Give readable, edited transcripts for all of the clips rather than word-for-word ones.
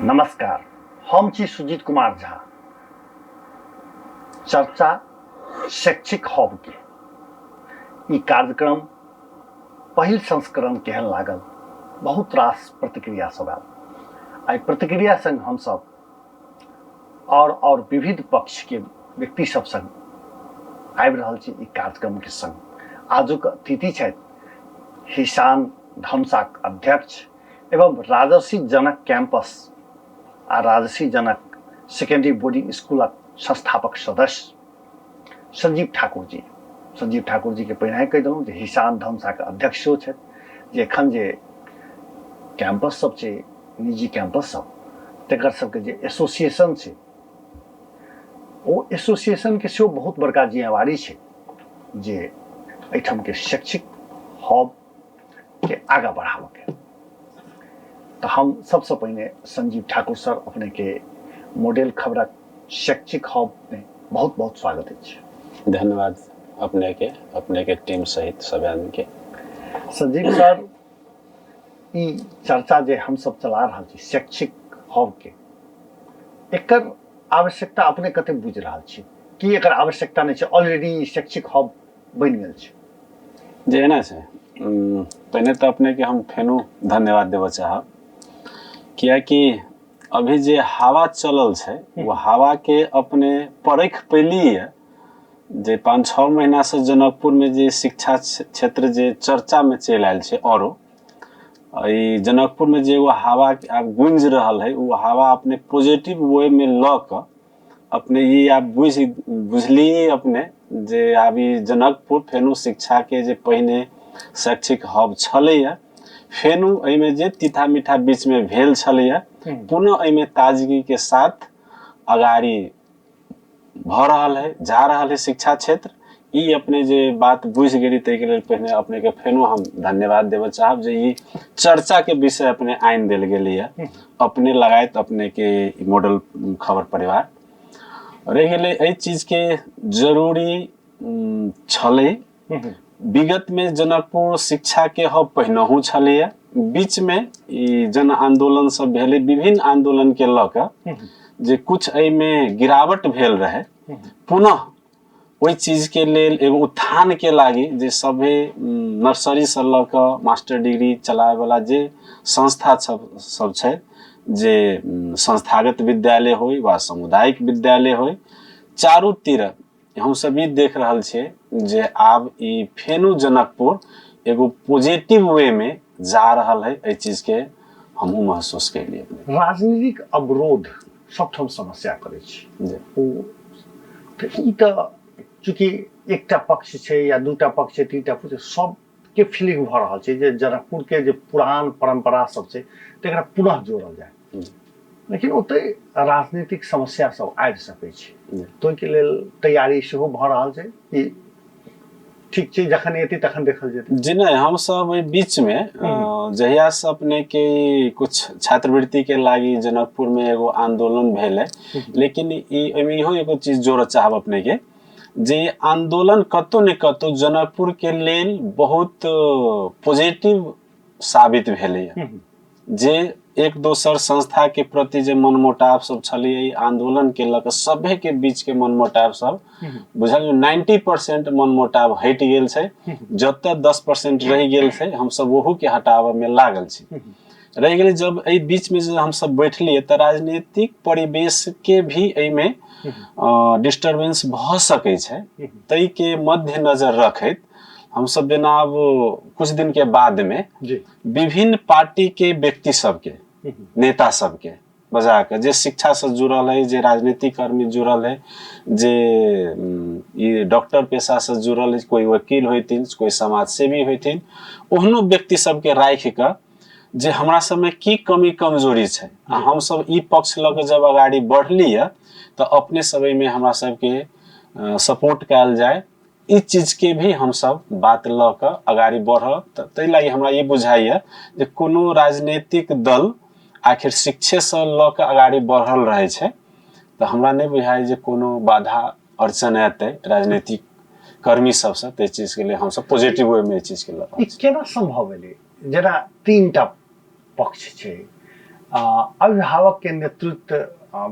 नमस्कार, हम छी सुजीत कुमार झा। चर्चा शैक्षिक हब के ई कार्यक्रम पहिल संस्करण केहन लागल, बहुत रास प्रतिक्रिया सब आयल। आई प्रतिक्रिया संग हम सब और विविध पक्ष के व्यक्ति सब संग आबि रहल छी ई कार्यक्रम के संग। आजुक अतिथि छथि हिसान धमसाक अध्यक्ष एवं राजर्षि जनक कैंपस आ राजर्षि जनक सेकेंडरी बोर्डिंग स्कूलक संस्थापक सदस्य संजीव ठाकुर जी। संजीव ठाकुर जी के पहिने कहि देलहुँ जे हिसान धमसाक अध्यक्ष छथि, जे एखन जे कैंपस सब छै, निजी कैंपस सब, तकर सबके जे एसोसिएशन छै, ओ एसोसिएशन के सेहो बहुत बड़का जिम्मेवारी छै जे एहिठाम के शैक्षिक हब के आगा बढ़ाबऽ के। तो हम सबसे पहले संजीव ठाकुर सर अपने के मॉडल खबरक शैक्षिक हब में बहुत बहुत स्वागत है। धन्यवाद अपने के टीम सहित सब आदमी के। संजीव सर, ई चर्चा जे हम सब चला रहा छी शैक्षिक हब के, एकर आवश्यकता अपने कते बुझ रहा छी कि एकर आवश्यकता नहीं छै? ऑलरेडी शैक्षिक हब बन गेल छै जे ना छै। पहले तो अपने के हम फेनो धन्यवाद देव चाहब, किया कि अभी जे हवा चलल छै वो हवा के अपने परख पैली है। जे 5-6 महीना से जनकपुर में जे शिक्षा क्षेत्र जे चर्चा में चल आयल छै, औरो ई जनकपुर में जे वो हवा आब गूंज रहल है, वो हवा अपने पॉजिटिव वे में ल क अपने ये आप बुझलिए अपने जे अभी जनकपुर फेनु शिक्षा के जे पहिने शैक्षिक हब छलैया, फेनु एहिमे जे तीथा मीठा बीच में भेल छलैया, पुनः एहिमे ताजगी के साथ अगाड़ी भ रहल है, जा रहल है शिक्षा क्षेत्र। ई अपने जे बात बुझ गेली तै के लेल पहिने अपने के फेनो हम धन्यवाद देव चाहब जे ई चर्चा के विषय अपने आइन देल गेली है, अपने लगायत अपने के मॉडल खबर परिवार रह गेले। एहि चीज के जरूरी छले। विगत में जनकपुर शिक्षा के हब पहिनहु छलैया, बीच में ई जन आंदोलन सब भेले, विभिन्न आंदोलन के ल क जे कुछ एहि में गिरावट भेल रहे, पुनः ओहि चीज के लेल एगो उत्थान के लागी जे सभे नर्सरी से ल क मास्टर डिग्री चलाए वाला जे संस्था सब छै, जे संस्थागत विद्यालय होय वा सामुदायिक विद्यालय होय, चारू तीर हम सब ई देख रहल छे जे आब ई फेनु जनकपुर एगो पॉजिटिव वे में जा रहल है। ए चीज के हमहू महसूस कैलिए। राजनीतिक अवरोध सबठाम समस्या करे छी, ओ ई त चूंकि एकटा पक्ष छै या दूटा पक्ष छै, तीनटा पक्ष सब के फीलिंग भ रहल छै जे जनकपुर के जे पुरान परंपरा सब छै तकरा पुनः जोड़ल जाए, लेकिन ओते राजनीतिक समस्या सब आबि सकै छै। तो के लेल तैयारी सेहो भ रहल छै कि ठीक छै जखन एती तखन देखल जेतै? जी नहीं, हम सब बीच में जहिया से अपने के कुछ छात्रवृत्ति के लागी जनकपुर में एगो आंदोलन भेल है, लेकिन इहो एगो चीज जोड़ चाहब अपने के जे आंदोलन कतो न कतो जनकपुर के लेल बहुत पॉजिटिव साबित भेलै। जे एक दोसर संस्था के प्रति जे मनमुटाव सब छलिए, आंदोलन के लक सभे के बीच के मनमुटाव सब बुझल 90% मनमुटाव हट गेल छै, जते 10% रह गेल छै हम सब वहू के हटावे में लागल छी। रह गेले जब एहि बीच में जे हम सब बैठलिए त राजनीतिक परिवेश के भी एहि में डिस्टरबेंस भ सकै छै, तै के मद्देनजर रखैत हम सब जेना अब कुछ दिन के बाद में विभिन्न पार्टी के व्यक्ति सबके, नेता सबके बजा के, जे शिक्षा से जुड़ल है, जे राजनीतिक कर्मी जुड़ल है, जे ये डॉक्टर पेशा से जुड़ल है, कोई वकील होथिन, कोई समाज सेवी होथिन, ओहनो व्यक्ति सबके राखि के जे हमरा सब में की कमी कमजोरी छै, हम सब ई पक्ष ल के जब आगाड़ी बढ़ली है तो अपने सब में हमरा सबके सपोर्ट कयल जाए, ई चीज के भी हम सब बात ल क आगाड़ी बढ़ब। तै लागी हमरा ये बुझाइए जे कोनो राजनीतिक दल आखिर शिक्षे से ल क आगाड़ी बढ़ल रहे छै तो हमरा नहीं बुझाइ जे कोनो बाधा अड़चन एतै राजनीतिक कर्मी सब से। ते चीज के लिए हम सब पॉजिटिव वे में चीज के ल केना संभव भेलै? जेना तीनटा पक्ष छै, अभिभावक के नेतृत्व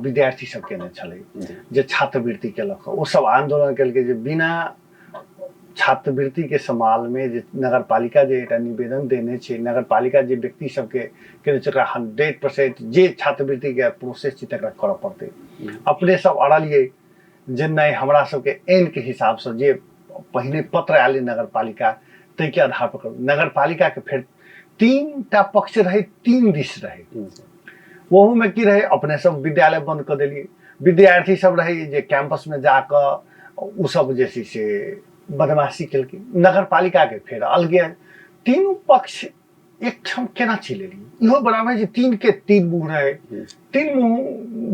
विद्यार्थी सब केने छलै, जे छात्रवृत्ति केलक, ओ सब आंदोलन केलकै जे बिना छात्रवृत्ति के समाल में जे नगरपालिका जे एकटा निवेदन देने छै, नगरपालिका जे व्यक्ति सबके केने छै ओकरा 100% जे छात्रवृत्ति के प्रोसेस छै तकरा करऽ पड़तै। अपने सब अड़लियै जे नहीं हमरा सबके एन के हिसाब से जे पहिने पत्र आयल नगरपालिका तै के आधार पर नगरपालिका के फिर 3टा पक्ष रहे, 3 दिश रहे। वहू में की रहे, अपने सब विद्यालय बंद कर दिलिए, विद्यार्थी सब रहे जे कैंपस में जाकर उ सब जे से बदमाशी केलकै, नगरपालिका के फिर अलगे। तीनों पक्ष एक ठम केना चलेलिए, इहो बराबर जे 3 के 3 मुंह रहे, 3 मुंह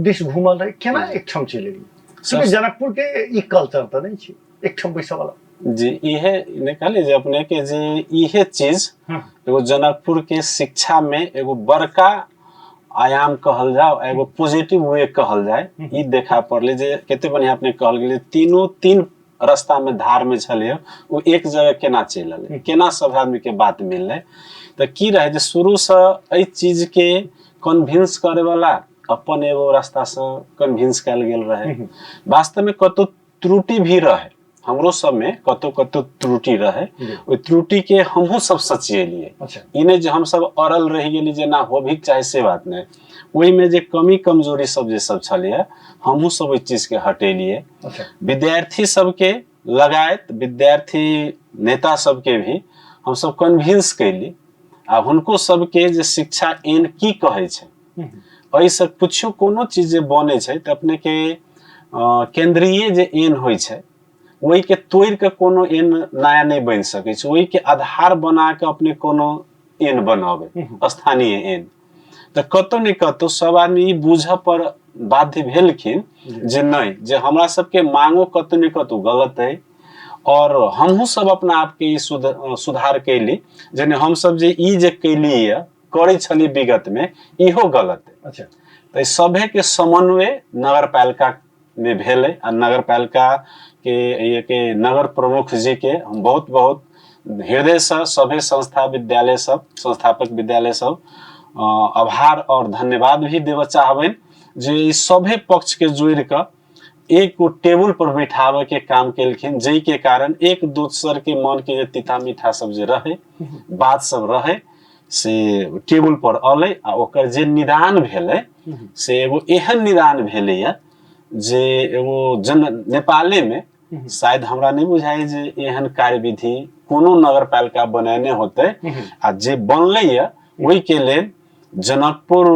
दिश घूमल रहे, केना एक ठम चलेलिए। क्योंकि जनकपुर के ई कल्चर तो नहीं छै एक ठम बैसे वाला। जी इहे निकाले जे अपने के जे इहे चीज एगो जनकपुर के शिक्षा में एगो बड़का आयाम कहल जाओ, एगो पॉजिटिव वे कहल जाए, ई देखा पड़ले जे केते बढ़िया अपने कहल गेले तीनों 3 रास्ता में धार में छले, वो एक जगह केना चलल, केना सब आदमी के बात मिलले। तो की रहे जे शुरू से एई चीज के कन्विंस करे वाला अपन एगो रास्ता से कन्विंस कल गेल रहे। वास्तव में कतो त्रुटि भी रहे, हमरो सब में कतो त्रुटि रहे, ओई त्रुटि के हमहू सब सचिएलिए। अच्छा। इने जे हम सब अड़ल रह गेली जे ना हो भी चाहे से बात नहीं, ओई में जे कमी कमजोरी सब जे सब छलिए हमहू सब ओई चीज के हटेलिए। अच्छा। विद्यार्थी सबके लगायत विद्यार्थी नेता सबके भी हम सब कन्विंस कैली, आ हुनको सबके जे शिक्षा एन की कहे छै, एहि से कुछो कोनो चीज जे बने छै त अपने के केंद्रीय जे एन होय छै वही के तोड़ के कोनो एन नया नहीं बन सके छै, वही के आधार बना के अपने कोनो एन बनावे, स्थानीय एन। तो कतो न कतो सब आदमी बुझ पर बाध्य भेलखिन जे नहीं, जे हमरा सबके मांगो कतो न कतो गलत है, और हमहू सब अपना आप के सुधार कैली, जेने हम सब जे ई जे कैली करे छली विगत में इहो गलत है। अच्छा। तो सभे के समन्वय नगरपालिका में भेले, आ नगरपालिका के ये के नगर प्रमुख जी के हम बहुत बहुत हृदय से सभे संस्था विद्यालय सब संस्थापक विद्यालय सब आभार और धन्यवाद भी देव चाहबेन, जे सभे पक्ष के जोड़ के एक टेबल पर बैठावे के काम केलखिन, जई के कारण एक दूसर के मन के तीता मीठा सब जे रहे, बात सब रहे से टेबल पर अले, आ ओकर जे निदान भेले से एगो एहन निदान भेले या जे एगो नेपाले में शायद हमरा नहीं बुझाई जे एहन कार्यविधि कोनो नगरपालिका बनाने होते, आ जे बनले या वही के लेल जनकपुर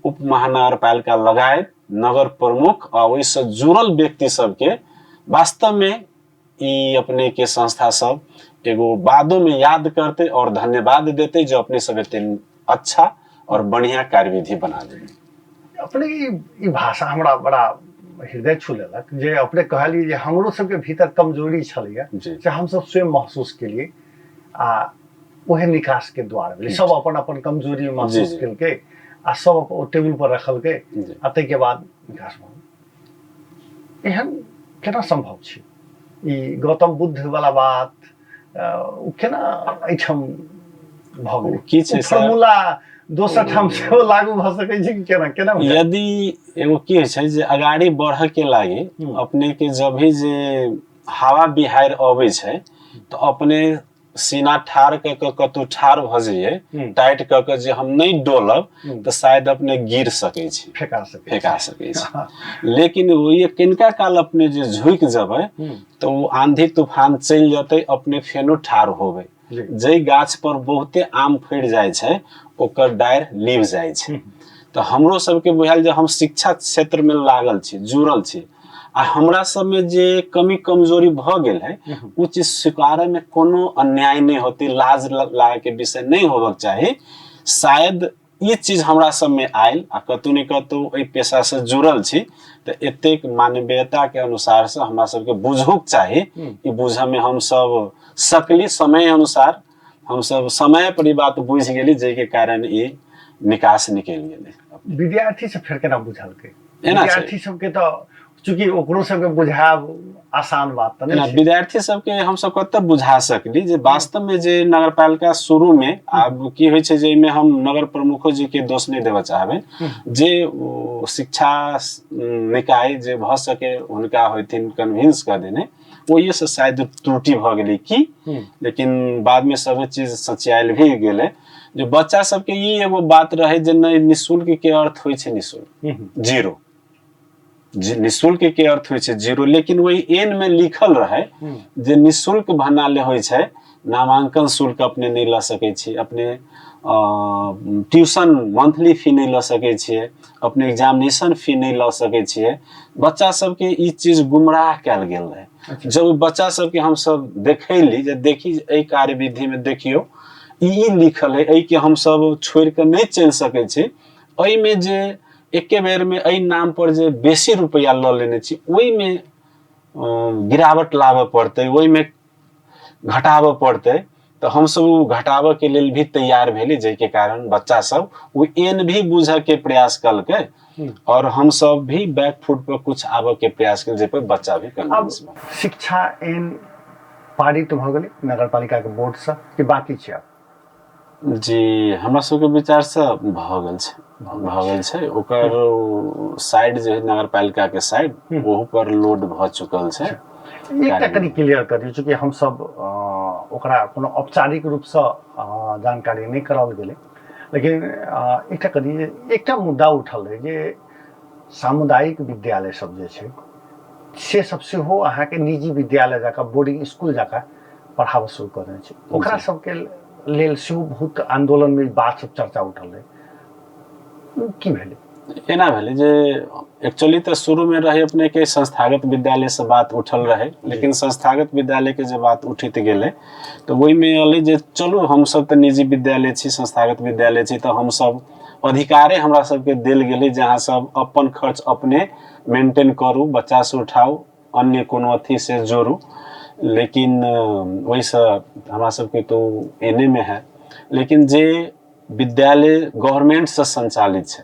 उप महानगरपालिका लगायत नगर प्रमुख और वही से जुड़ल व्यक्ति सबके वास्तव में ई अपने के संस्था सब एगो बादों में याद करते और धन्यवाद देते, जो अपने सब इतने अच्छा और बढ़िया कार्यविधि बना देते। अपने ई भाषा हमरा बड़ा हृदय छू लेलक, जे अपने कहली जे हमरो सबके भीतर कमजोरी छलैया से हम सब स्वयं महसूस केलिए, आ ओहे निकास के द्वार भेलै। सब अपन अपन कमजोरी महसूस केलकै आ सब टेबल पर रखलकै, आ तै के बाद विकास भऽ। एहन केना संभव छै ई गौतम बुद्ध वाला बात, केना एठम भऽ गेलै? की छै फॉर्मूला दोसर ठाम से लागू भ सकै छै कि केना केना? यदि एगो की छै जे अगाड़ी बढ़ के लागे अपने के जब भी जे हवा बिहार आवे छै तो अपने सीना ठाड़ क कतौ ठाड़ भ जाइए, टाइट क के जे हम नहीं डोलब तो शायद अपने गिर सके छै, फेंका सके छै। लेकिन वो ये किनका काल अपने जे झुक जबे तो वो आंधी तूफान चल जते, अपने फेनो ठाड़ होबे। जे गाछ पर बहुते आम फड़ जाए छै ओकर डायर लीव जाए छै। तो हमरो सबके बुझायल जे हम शिक्षा क्षेत्र में लागल छी, जुड़ल छी, आ हमरा सब में जे कमी कमजोरी भ गेल है उ चीज स्वीकारे में कोनो अन्याय नहीं होती, लाज लागे के विषय नहीं होबक चाहिए। शायद ये चीज हमरा सब में आयल, आ कतौ न कतौ एहि पेशा से जुड़ल छी तो एतेक मानवीयता के अनुसार से हमरा सबके बुझुक चाहिए। ई बुझ में हम सब सकली, समय अनुसार हम सब समय पर ई बात बुझ गेली, जे के कारण ई निकास निकल गेलै। विद्यार्थी से फिर केना बुझल के? विद्यार्थी सबके तो चूँकि ओकरो सबके बुझायब आसान बात तऽ ना नहीं छै। विद्यार्थी सबके हम सब कतऽ बुझा सकली जे वास्तव में जे नगरपालिका शुरू में आब की होइ छै जे एहिमे हम नगर प्रमुखो जी के दोष नहीं देबऽ चाहबै, जे ओ शिक्षा निकाय जे भ सके हुनका होथिन कन्विंस कर देने ओहि से शायद त्रुटि भ गेलै की, लेकिन बाद में सब चीज सचियाल भी गेलै। जो बच्चा सबके ई एगो बात रहे जे नहीं निःशुल्क के अर्थ होइ छै निःशुल्क जीरो, निःशुल्क के अर्थ होइ छै जीरो, लेकिन वही एन में लिखल रहे जे निःशुल्क भनाले होइ छै नामांकन शुल्क अपने नहीं ल सकै छी, अपने ट्यूशन मंथली फी नहीं ल सकै छियै, अपने एग्जामिनेशन फी नहीं ल सकै छियै। बच्चा सबके ई चीज गुमराह कयल गेल रहे। जब बच्चा सबके हम सब देखैली जे देखी एहि कार्यविधि में देखियो ई लिखल है, एहि के हम सब छोड़ के नहीं चल सकै छी, एहि में जे एके बेर में एहि नाम पर जे बेसी रुपया ल लेने छी ओहि में गिरावट लाबे पड़ते, ओहि में घटाबे पड़ते, तो हम सब उ घटाबे के लेल भी तैयार भेली, जेके कारण बच्चा सब वो एन भी बुझे के प्रयास कलके और हम सब भी बैक फुट पर कुछ आबे के प्रयास कल, जे पर बच्चा भी कन्विंस अब शिक्षा एन पारित भ गेलै नगरपालिका के बोर्ड से कि बाकी छै? जी हमरा सबके विचार से भ गेल छै, भ गेल छै। ओकर साइड जे नगरपालिका के साइड ओहू पर लोड भ चुकल छै। एकटा कनी क्लियर करियो, चूँकि हम सब ओकरा कोनो औपचारिक रूप से जानकारी नहीं कराओल गेलै, लेकिन एकटा कनी एकटा मुद्दा उठल रहे जे सामुदायिक विद्यालय सब जे छै से सब सेहो अहाँके निजी विद्यालय जकाँ बोर्डिंग स्कूल जकाँ पढ़ाबऽ शुरू कर देने छै, ओकरा सबके लेल सेहो बहुत आंदोलन में बात सब चर्चा उठल रहे, की भेलै? एना भेलै जे एक्चुअली तो शुरू में रहे अपने के संस्थागत विद्यालय से बात उठल रहे, लेकिन संस्थागत विद्यालय के जब बात उठित गेले तो वही में अले जे चलू हम सब तो निजी विद्यालय छी, संस्थागत विद्यालय छी, तो हम सब अधिकारे हमरा सबके देल गेलै जहाँ सब अपन खर्च अपने मेंटेन करू, बच्चा से उठाऊ, अन्य कोनो अथी से जोड़ू, लेकिन वही से हमरा सबके तो एने में है। लेकिन जे विद्यालय गवर्नमेंट से संचालित छै,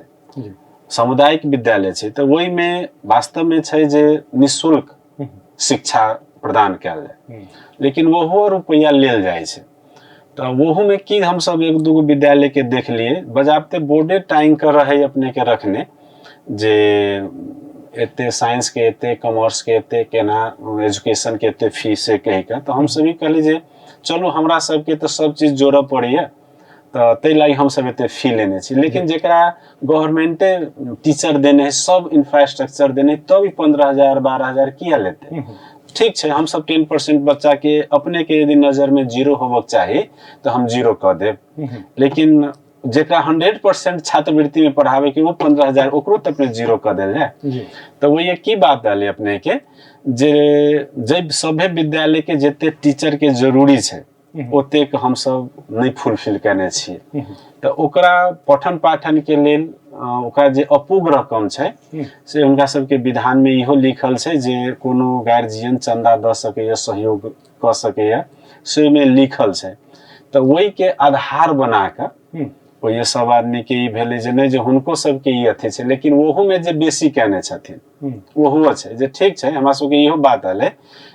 सामुदायिक विद्यालय छै, तो वही में वास्तव में छै जे निःशुल्क शिक्षा प्रदान कयल जाय, लेकिन वहो रुपया लेल जाइ छै। तो वोहू में की हम सब एक दूगो विद्यालय के देख लिए बजाबते बोर्डे टाइम कर रहे अपने के रखने, जे एते साइंस के एते, कॉमर्स के एते, केना एजुकेशन के एते फीस से कह के, तो हम सभी कहली जे चलो हमरा सबके तो सब चीज जोड़े पड़े, तो तै लागी हम सब एते फी लेने छी, लेकिन जेकरा गवर्नमेंटे टीचर देने सब इंफ्रास्ट्रक्चर देने तब भी 15,000 12,000 किया लेते? ठीक छै, हम सब 10% बच्चा के अपने के यदि नजर में जीरो होबक चाही तो हम जीरो कर देब, लेकिन जेकरा 100% छात्रवृत्ति में पढ़ावे के वो 15,000 ओकरो तक में जीरो कर देल जाए। तो वो ये की बात डाले अपने के जे जब सभे विद्यालय के जेते टीचर के जरूरी छै ओते के हम सब नहीं फुलफिल करने छियै, तो ओकरा पठन पाठन के लेल ओकरा जे अपूग रकम छै से उनका सबके विधान में इहो लिखल छै जे कोनो गार्जियन चंदा द सके, सहयोग क सके, से में लिखल छै। तो वही के आधार बना के ये सब आदमी के ई भेले जे नहीं जे हुनको सबके ई अथी छै, लेकिन वोहू में जे बेसी कहने छथिन वोहू छै जे ठीक छै, हमरा सबके इहो बात आले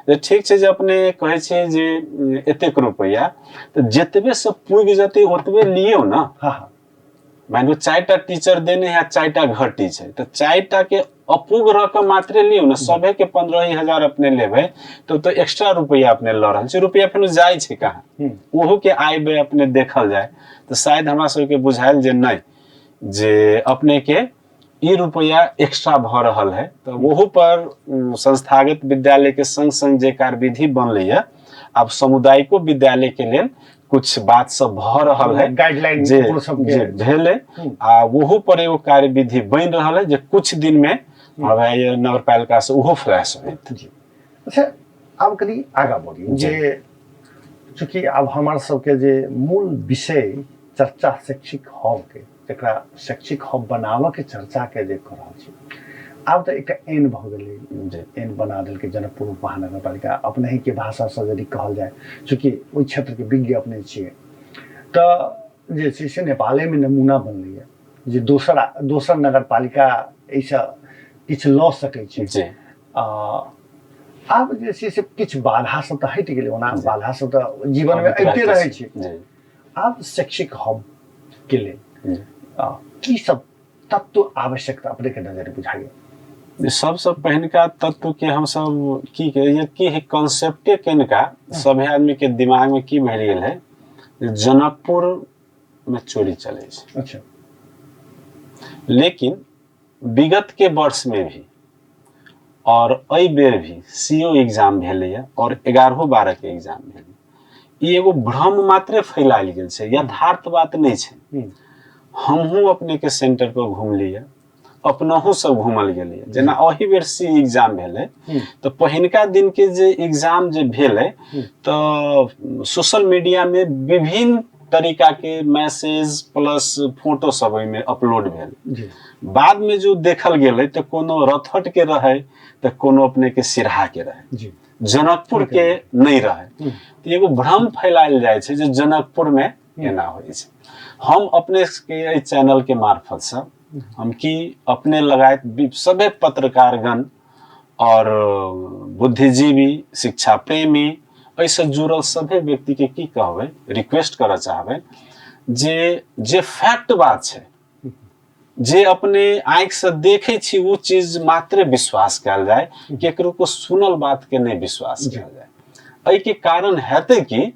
जे ठीक छै जे अपने कहे छै जे एतेक रुपया तो जतबे से पुग जते ओतबे लियो ना। मान लो 4टा टीचर देने है, 4टा घटी छै, तो 4टा के अपूग रकम मात्रे लियो ना, सभे के 15,000 अपने लेबे तो एक्स्ट्रा रुपया अपने ल रहल छै, रुपया फिर जाय छै कहाँ, वोहू के आय व्यय अपने देखल जाए तो शायद हमरा सबके बुझायल जे नहीं जे अपने के ई रुपया एक्स्ट्रा भ रहल है। तो वोहू पर संस्थागत विद्यालय के संग संग जे कार्यविधि बनले है, अब सामुदायिको विद्यालय के लेल कुछ बात सब भ रहल है, गाइडलाइन जे भेले आ वोहू पर एगो कार्यविधि बन रहल है जे कुछ दिन में नगरपालिका से उहो फ्लैश होत। अच्छा, अब कनी आगा बढ़ी जे चूँकि अब हमार सबके जे मूल विषय चर्चा शैक्षिक हब के, जकरा शैक्षिक हब बनावे के चर्चा के जे कर रहल छी, आब तो एक एन भ गेलै, एन बना देल के जनकपुर महानगरपालिका, अपने ही के भाषा से यदि कहल जाए, चूँकि ओहि क्षेत्र के विज्ञ अपने छियै, तो जे छै से नेपाले में नमूना बनलै है जे दोसर नगरपालिका ऐसा किछु लऽ सकै छै। आब जे छै से किछु बाधा सब तऽ हटि गेलै, ओना बाधा सब तऽ जीवन में अबिते रहै छै। आब शैक्षिक हब के लेल की सब तत्व आवश्यकता अपने के नजर बुझाइए? सबसे पहिनका तत्व के हम सब की कहिए कि कॉन्सेप्टे केनका सभी आदमी के दिमाग में की भर गेल है, जनकपुर में चोरी चले छै। अच्छा। लेकिन विगत के वर्ष में भी और अई बेर भी सीओ एग्जाम भेलैया और 11-12 के एग्जाम भेलै। ई एगो भ्रम मात्रे फैलायल गेल छै, यथार्थ बात नहीं छै। हमहू अपने के सेंटर पर घूमलिए, अपनहु सब घूमल गेलिए। जेना अही बेर सी एग्जाम भेलै तो पहिनका दिन के जे एग्जाम जे भेलै तो सोशल मीडिया में विभिन्न तरीका के मैसेज प्लस फोटो सब में अपलोड भेल। बाद में जो देखल गेलै तो कोनो रथट के रहे तो कोनो अपने के सिरहा के रहे, जनकपुर के नहीं रहे। तो एगो भ्रम फैलायल जाय छै जे जनकपुर में एना होय छै। हम अपने के चैनल के मार्फत से हम की अपने लगायत सभे पत्रकारगण और बुद्धिजीवी शिक्षा प्रेमी ऐसे जुड़ल सभे व्यक्ति के की कहबै, रिक्वेस्ट करऽ चाहबै जे फैक्ट बात छै, जे अपने आंख से देखे छी वो चीज मात्र विश्वास कयल जाय, केकरो को सुनल बात के नहीं विश्वास कयल जाय। एहि के कारण हेतै कि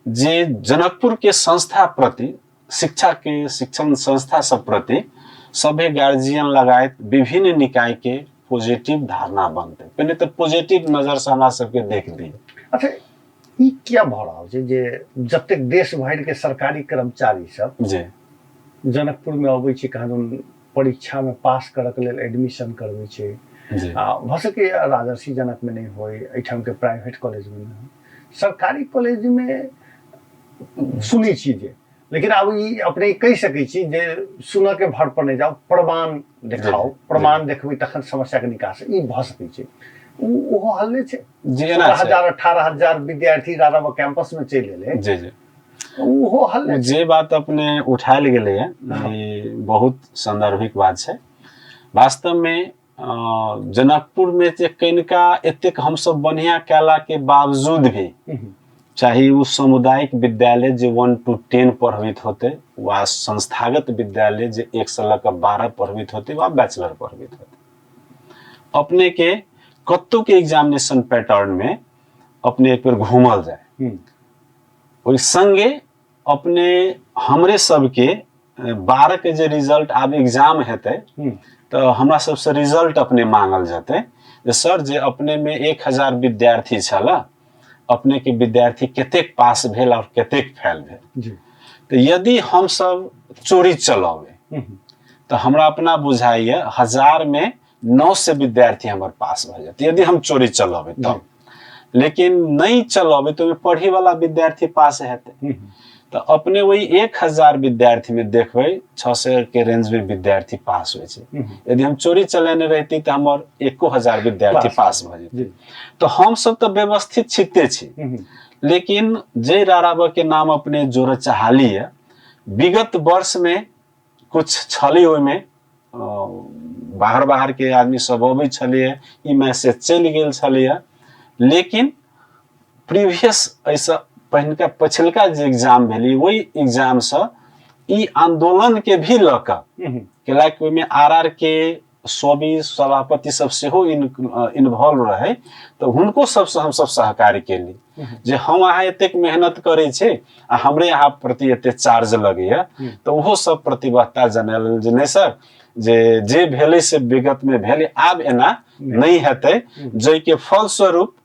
जे जनकपुर के संस्था प्रति, शिक्षा के शिक्षण संस्था सब प्रति सभे गार्जियन लगायत विभिन्न निकाय के पॉजिटिव धारणा बनते। पहले तो पॉजिटिव नजर से हमरा सबके देख दी। अच्छा, ई क्या भ रहल छै जे जतेक देश भर के सरकारी कर्मचारी सब जी जनकपुर में अबै छै, कानून परीक्षा में पास करऽ के लेल एडमिशन करबै छै। भ सके राजर्षि जनक में नहीं होय, एठाम के प्राइवेट कॉलेज में नहीं, सरकारी कॉलेज में सुनी छी जे, लेकिन अब ई अपने कहि सकै छी जे सुनऽ के भर पर नहीं जाओ, प्रमाण देखाओ, प्रमाण देखबै तखन समस्या के निकास ई भ सकै छै। ओहो हल नहीं छै। 17,000-18,000 विद्यार्थी रारावा कैंपस में चलि एलै। जी जी, ओहो हल नहीं। जे बात अपने उठायल गेलै है, ये बहुत संदर्भिक बात छै। वास्तव में जनकपुर में जे कनिका एतेक हम सब बढ़िया कैला के बावजूद भी, चाहे वो सामुदायिक विद्यालय जो 1 to 10 पढ़वित होते, वा संस्थागत विद्यालय जो 1 से लेकर 12 पढ़वित होते, वा बैचलर पढ़वित होते, अपने के कत्तो के एग्जामिनेशन पैटर्न में अपने एक बार घूमल जाए। ओहि संगे अपने हमरे सबके 12 के जे रिजल्ट आब एग्जाम हेतै तो हमरा सबसे रिजल्ट अपने मांगल जेतै जे सर जे अपने में 1000 विद्यार्थी छला, अपने के विद्यार्थी कतेक पास भेल और कतेक फेल भेल। तो यदि हम सब चोरी चलावे तो हमरा अपना बुझाइए 1000 में 900 विद्यार्थी हमारे पास भ जाते, यदि हम चोरी चलावे तब। लेकिन नहीं चलावे तो पढ़ी वाला विद्यार्थी पास हेते। तो अपने वही 1000 विद्यार्थी में देखबै 600 के रेंज में विद्यार्थी पास होय छै। यदि हम चोरी चलेने रहती तो हमर 1000 विद्यार्थी पास भ जेतै। तो हम सब तो व्यवस्थित छिते छी, लेकिन जे रारावा के नाम अपने जोड़ चाहली है, विगत वर्ष में कुछ छली ओय में बाहर के आदमी सब अबै छलिए, ई मैसेज चलि गेल छलिए। लेकिन प्रीवियस ऐसा पहिनका पछिलका जे एग्जाम भेली, वही एग्जाम से ई आंदोलन के भी लक कैलाकि में आरआर के सभी सभापति सब सेहो इन्वॉल्व रहे, तो हुनको सबसे हम सब सहकारी केली जे हम अहाँ एतेक मेहनत करे छे आ हमरे यहाँ प्रति एते चार्ज लगैया। तो वो सब प्रतिबद्धता जनायल जे नहीं सर, जे भेले से विगत में भेले, आब एना नहीं हेतै, जै के फलस्वरूप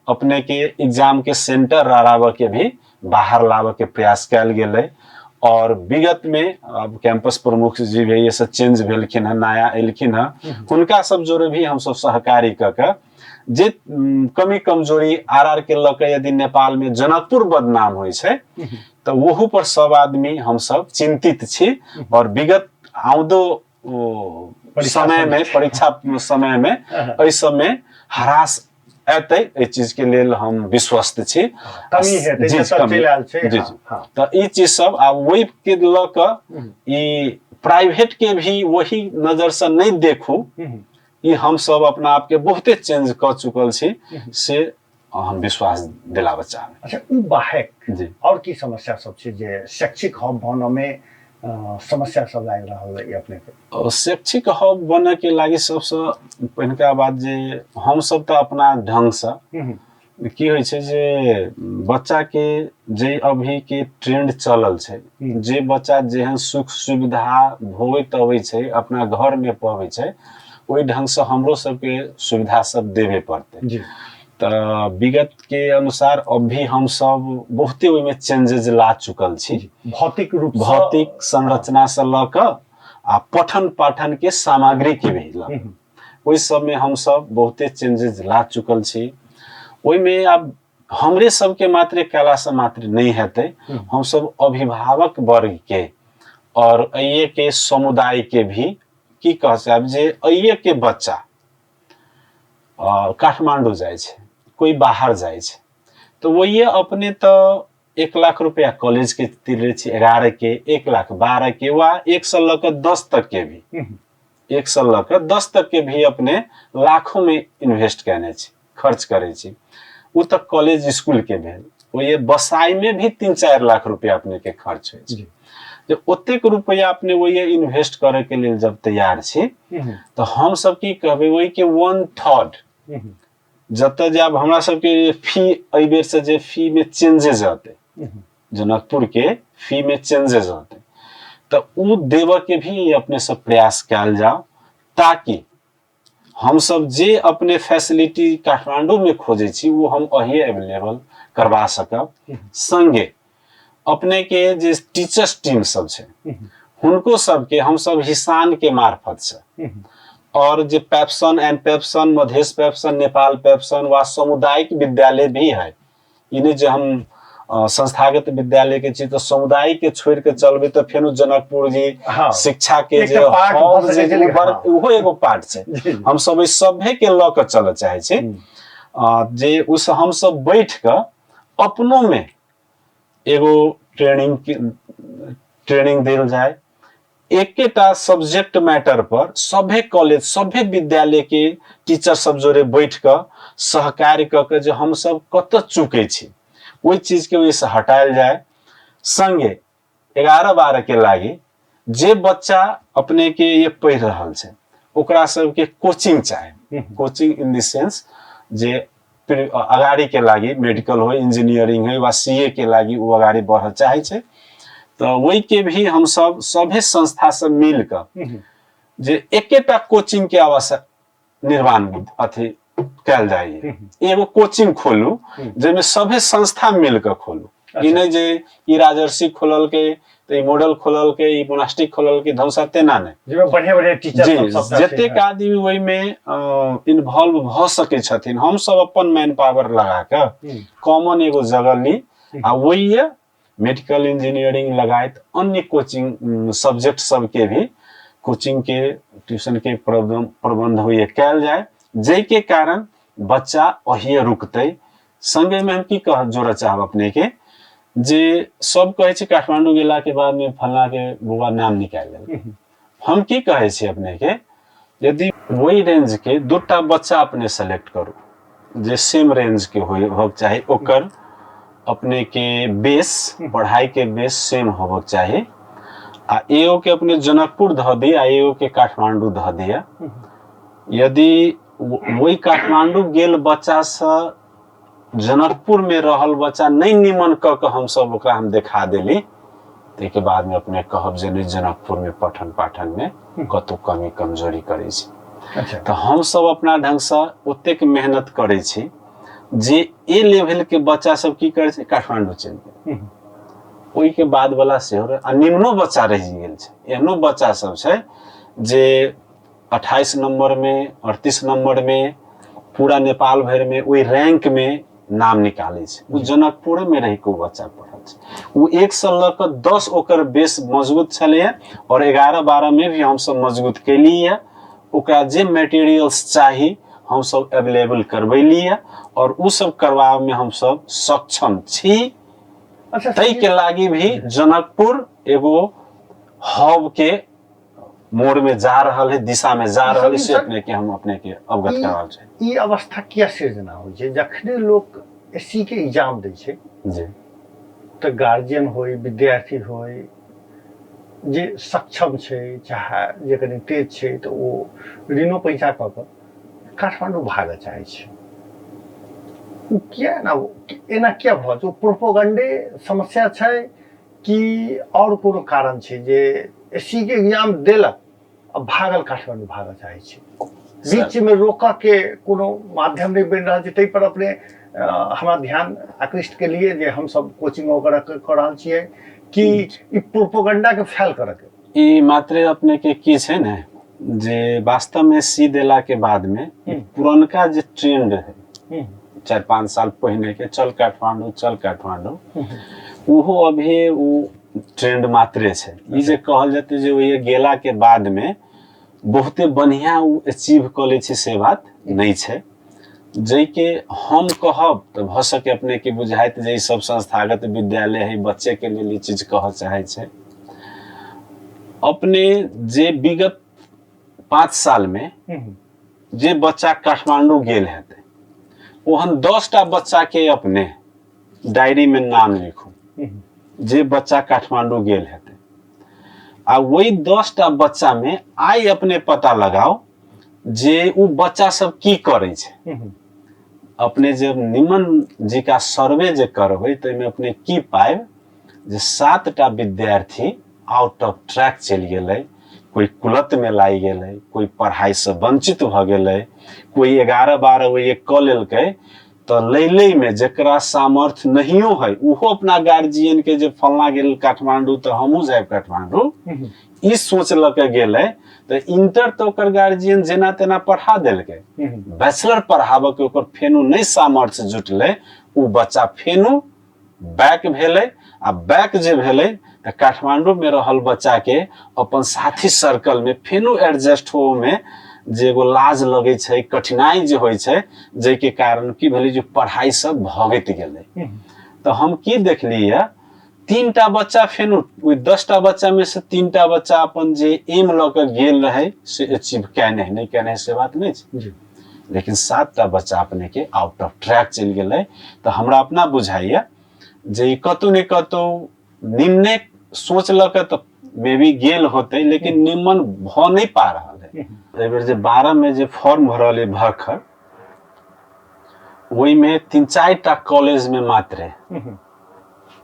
अपने के एग्जाम के सेंटर रारावा के भी बाहर लावे के प्रयास कयल गेलै। और विगत में अब कैंपस प्रमुख जी भी ये सब चेंज भेलखिन है, नया एलखिन है, हुनका सब जोरे भी हम सब सहकारी क जे कमी कमजोरी आरआर के लके यदि नेपाल में जनकपुर बदनाम होय छै तो वहू पर सब आदमी हम सब चिंतित छी। और विगत आउदो समय में, परीक्षा समय में एहि समय हरास एतै, एहि चीज के लेल हम विश्वस्त छी। कमी हेतै जे सब चलि आयल छै। जी तो ई चीज सब आ वही के लक ई प्राइवेट के भी वही नजर से नहीं देखू, ये हम सब अपना आप के बहुते चेंज कर चुकल छी से हम विश्वास दिलाबे चाहब। अच्छा, उ बाहेक जी और की समस्या सब छै जे शैक्षिक हब बनने में समस्या सब लाग रहल है अपने के? और शैक्षिक हब बने के लागी सबसे पहिनका बात जे हम सब तो अपना ढंग से की होइ छै जे बच्चा के जे अभी के ट्रेंड चलल छै, जे बच्चा जेहन सुख सुविधा भोगैत अबै छै अपना घर में पाबै छै, ओहि ढंग से हमरो सबके सुविधा सब देवे पड़ते जी। तो विगत के अनुसार अभी हम सब बहुते ओहि में चेंजेस ला चुकल छी, भौतिक रूप से, भौतिक संरचना से ल क आ पठन पाठन के सामग्री के भी ल ओहि सब में हम सब बहुते चेंजेस ला चुकल छी। ओहि में अब हमरे सबके मात्र कला से मात्र नहीं हेते, हम सब अभिभावक वर्ग के और अइए के समुदाय के भी की कह से अब जे अइए के बच्चा काठमांडू जाए छे, कोई बाहर जाए छे, तो वही अपने तो 1 लाख रुपया कॉलेज के तिरे छी, 11 के 1 लाख 12 के वा 1 से लक 10 तक के भी 1 से लक 10 तक के भी अपने लाखों में इन्वेस्ट करने छी, खर्च करे छी। वो तक कॉलेज स्कूल के भेल, वो ये बसाई में भी 3-4 लाख रुपया अपने के खर्च हो छै। जब ओतेक रुपया अपने वो ये इन्वेस्ट करे के लिए जब तैयार छी, तो हम सब की कहबे वही के 1/3 जब जब हमरा सबके फी अई बेर से जे फी में चेंजेस आते, जनकपुर के फी में चेंजेस आते, तो उ देव के भी अपने सब प्रयास कैल जाओ, ताकि हम सब जे अपने फैसिलिटी काठमांडू में खोजे छी वो हम अही अवेलेबल करवा सकब। संगे अपने के जे टीचर्स टीम सब छे हुनको सबके हम सब हिसान के मार्फत से और जे PABSON and PABSON, Madhesh pepsin, Nepal PABSON व सामुदायिक विद्यालय भी है, इन्हें जो हम संस्थागत विद्यालय के छी तो समुदाय के छोड़ के चलबे तो फेनु जनकपुर जी शिक्षा के जे उहो एगो पार्ट छे, हम सब इस सभे के ल के चल चाहे छे जे उस हम सब बैठ के अपनों में एगो ट्रेनिंग देल जाए, एकेटा सब्जेक्ट मैटर पर सभे कॉलेज सभे विद्यालय के टीचर सब जोरे बैठ के सहकार्य क के जो हम सब कत चुके छी वही चीज के वजह से हटायल जाए। संगे 11-12 के लागी जे बच्चा अपने के ये पढ़ रहल छे ओकरा सबके कोचिंग चाहे, कोचिंग इन द सेंस जे अगाड़ी के लागी मेडिकल हो, इंजीनियरिंग हो वा सीए के लागी वो अगाड़ी बढ़ चाहे छे, तो वही के भी हम सब सभे संस्था से मिल कर जे एकेटा कोचिंग के आवश्यक निर्माण अथी कैल जाए, एगो कोचिंग खोलू जेमे सभे संस्था मिल कर खोलू। ई नहीं जे ई राजर्षि खोलल के तो ई मॉडल खोलल के ई मोनास्टिक खोलल के धौसा तेना नहीं, जेमे बढ़िया-बढ़िया टीचर सब जते का आदमी वही में इन्वॉल्व भ सके छथिन, हम सब अपन मैन पावर लगा के कॉमन एगो जगह ली आ वही मेडिकल इंजीनियरिंग लगायत अन्य कोचिंग सब्जेक्ट सब के भी कोचिंग के ट्यूशन के प्रबंध हुए कैल जाए, जे के कारण बच्चा अहिए रुकते। संगे में हम की कह जोड़ा चाहब अपने के जे सब कहे छे काठमांडू गेला के बाद में फलना के बुआ नाम निकाल ले, हम की कहे छे अपने के यदि वही रेंज के 2टा बच्चा अपने सेलेक्ट करू जे सेम रेंज के हो चाहे ओकर अपने के बेस पढ़ाई के बेस सेम हो चाहिए, आ एगो के अपने जनकपुर ध दिया, एगो के काठमांडू ध दिया। यदि वही काठमांडू गेल बच्चा से जनकपुर में रहल बच्चा नहीं निमन क के हम सब ओकरा हम देखा देली, ते के बाद में अपने कहब जे नहीं जनकपुर में पठन पाठन में कतौ कमी कमजोरी करे छी। अच्छा, तो हम सब अपना ढंग से ओतेक मेहनत करे छी जे ए लेवल के बच्चा सब की करे छे काठमांडू चल गेल, ओई के बाद वाला से आ निम्नो बच्चा रह गेल छे, एहनो बच्चा सब छे जे 28 नंबर में 38 नंबर में पूरा नेपाल भर में ओई रैंक में नाम निकाले छे, वो जनकपुर में रह के बच्चा पढ़ल छे, वो 1 से लक 10 ओकर बेस मजबूत छले और 11-12 में भी हम सब मजबूत कैली है, ओकरा जे मटेरियल्स चाहिए हम सब अवेलेबल करवैली है और उ सब करवावे में हम सब सक्षम छी। अच्छा, तई के लागी भी जनकपुर एगो हब के मोड़ में जा रहल है, दिशा में जा रहल है, से अपने के हम अपने के अवगत करवाल छै। ई अवस्था किया सृजना होइ छै? जखने लोग एससी के एग्जाम दै छै जी तो गार्जियन होय, विद्यार्थी होय, जे सक्षम छै चाहे जे कनि तेज छै तो वो ऋणो पैसा कऽ कऽ काठमांडू भागऽ चाहै छै। उ किया एना किया भऽ रहल छै? प्रोपोगंडे समस्या छै कि और कोनो कारण छै जे एससी के एग्जाम देलक अब भागल काठमांडू भागऽ चाहै छै? बीच में रोकऽ के कोनो माध्यम नहीं बन रहल छै? तै पर अपने हमरा ध्यान आकृष्ट के लिए जे हम सब कोचिंग वगैरह कर रहल छियै कि ई प्रोपोगंडा के फैल करऽ के? ई मात्र अपने के की छै ने जे वास्तव में सी देला के बाद में पुरनका जे ट्रेंड है 4-5 साल पहले के चल काठमांडू उहो अभी वो ट्रेंड मात्रे छै। ई जे कहल जेते जे ओए गेला के बाद में बहुते बढ़िया उ अचीव कर ले छै से बात नहीं छै। जै के हम कहब तो भ सके अपने के बुझाइत जे ई सब संस्थागत विद्यालय है, बच्चे के लिए ई चीज कह चाहे छै। अपने जे विगत 5 साल में जे बच्चा काठमांडू गेल हेते ओहन 10टा बच्चा के अपने डायरी में नाम लिखू जे बच्चा काठमांडू गेल हेते, आ वही 10टा बच्चा में आई अपने पता लगाओ जे उ बच्चा सब की करे छै। अपने जब निमन जी का सर्वे जे करबै तो में अपने की पाएब जे 7टा विद्यार्थी आउट ऑफ ट्रैक चलि गेलै, कोई कुलत में लागि गेलै, कोई पढ़ाई से वंचित भ गेलै, कोई 11-12 वो ये क लेलकै तो लैले में जकरा सामर्थ्य नहियो है उहो अपना गार्जियन के जे फलना गेल काठमांडू तो हमहू जाए काठमांडू ई सोचलक गेलै तो इंटर तो ओकर गार्जियन जेना तेना पढ़ा देलकै, बैचलर पढ़ाबे के ओकर फेनु नहीं सामर्थ्य जुटलै, उ बच्चा फेनु बैक भेलै। आ बैक जे भेलै तो काठमांडू में रहल बच्चा के अपन साथी सर्कल में फेनु एडजस्ट हो में जे एगो लाज लगे छै, कठिनाई जे होय छै, जे के कारण की भेलै जे पढ़ाई सब भगत गेलै। तो हम की देखलिए 3टा बच्चा फेनु 10टा बच्चा में से 3टा बच्चा अपन जे एम ल के गेल रहे से अचीव कैने नहीं कैने से बात नहीं छै, लेकिन 7टा बच्चा अपने के आउट ऑफ ट्रैक चल गेलै। तो हमरा अपना बुझाइए जे कतौ ने कतौ निम्ने सोचलक तो मे बी गेल होते लेकिन निम्न भ नहीं पा रहल है। एहि बेर जे 12 में जे फॉर्म भरल है भरखर वही में 3-4टा कॉलेज में मात्र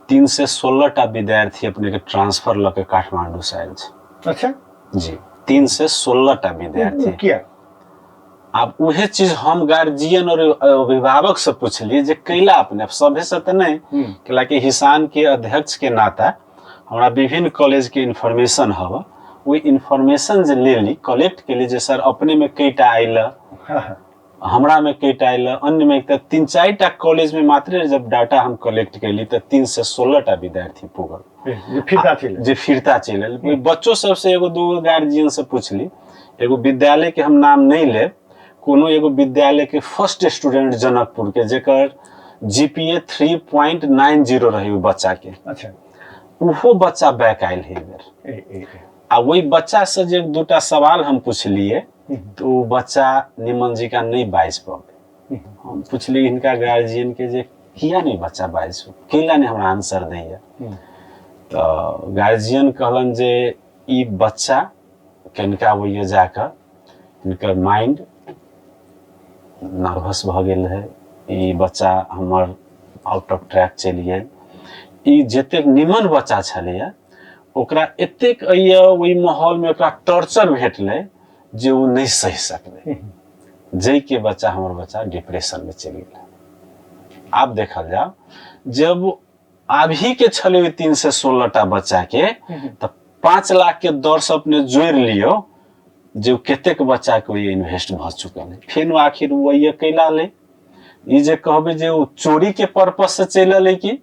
3 से 16टा विद्यार्थी अपने के ट्रांसफर लके काठमांडू से आयल छै। अच्छा जी 3 से 16टा विद्यार्थी किया? अब उहे चीज हम गार्जियन और अभिभावक से पूछलिए जे कैला अपने सभे से तो नहीं कैला के हिसान के अध्यक्ष के नाता हमरा विभिन्न कॉलेज के इन्फॉर्मेशन हवा वो इन्फॉर्मेशन जे ले ली कलेक्ट के लिए जे सर अपने में कईटा आइल हमरा में कईटा आइल अन्य में 3-4टा कॉलेज में मात्र जब डाटा हम कलेक्ट कैली तो 3 से 16टा विद्यार्थी पुगल जे फिरता चल बच्चों सबसे एगो 2 गार्जियन से पूछली एगो विद्यालय के हम नाम नहीं ले कोनो एगो विद्यालय के फर्स्ट स्टूडेंट जनकपुर के जेकर जीपीए 3.90 रही बच्चा के। अच्छा उहो बच्चा बैक आयल है बेर आ वही बच्चा से जे 2टा सवाल हम पूछलिए तो बच्चा निमन जी का नहीं 22 पावे। हम पूछली इनका गार्जियन के जे किया नहीं बच्चा 22 केला नहीं हमरा आंसर दैया तो गार्जियन कहलन जे ई बच्चा कनिका वही जाकर इनकर माइंड नर्वस भ गेल है, ई बच्चा हमर आउट ऑफ ट्रैक चलि गेल। ई जतेक निमन बच्चा छलैया ओकरा एतेक अइया ओहि माहौल में ओकरा टॉर्चर भेटलै जे वो नहीं सह सकलै, जै के बच्चा हमर बच्चा डिप्रेशन में चलि गेल। आप देखल जाओ जब अभी के छले 3 से 16टा बच्चा के तो 5 लाख के दर से अपने जोड़ लियो जो कतेक बच्चा के ये इन्वेस्ट भ चुकल है। फिर आखिर वो ये कैला ले ई जे कहबे जे वो चोरी के पर्पस से चल ले कि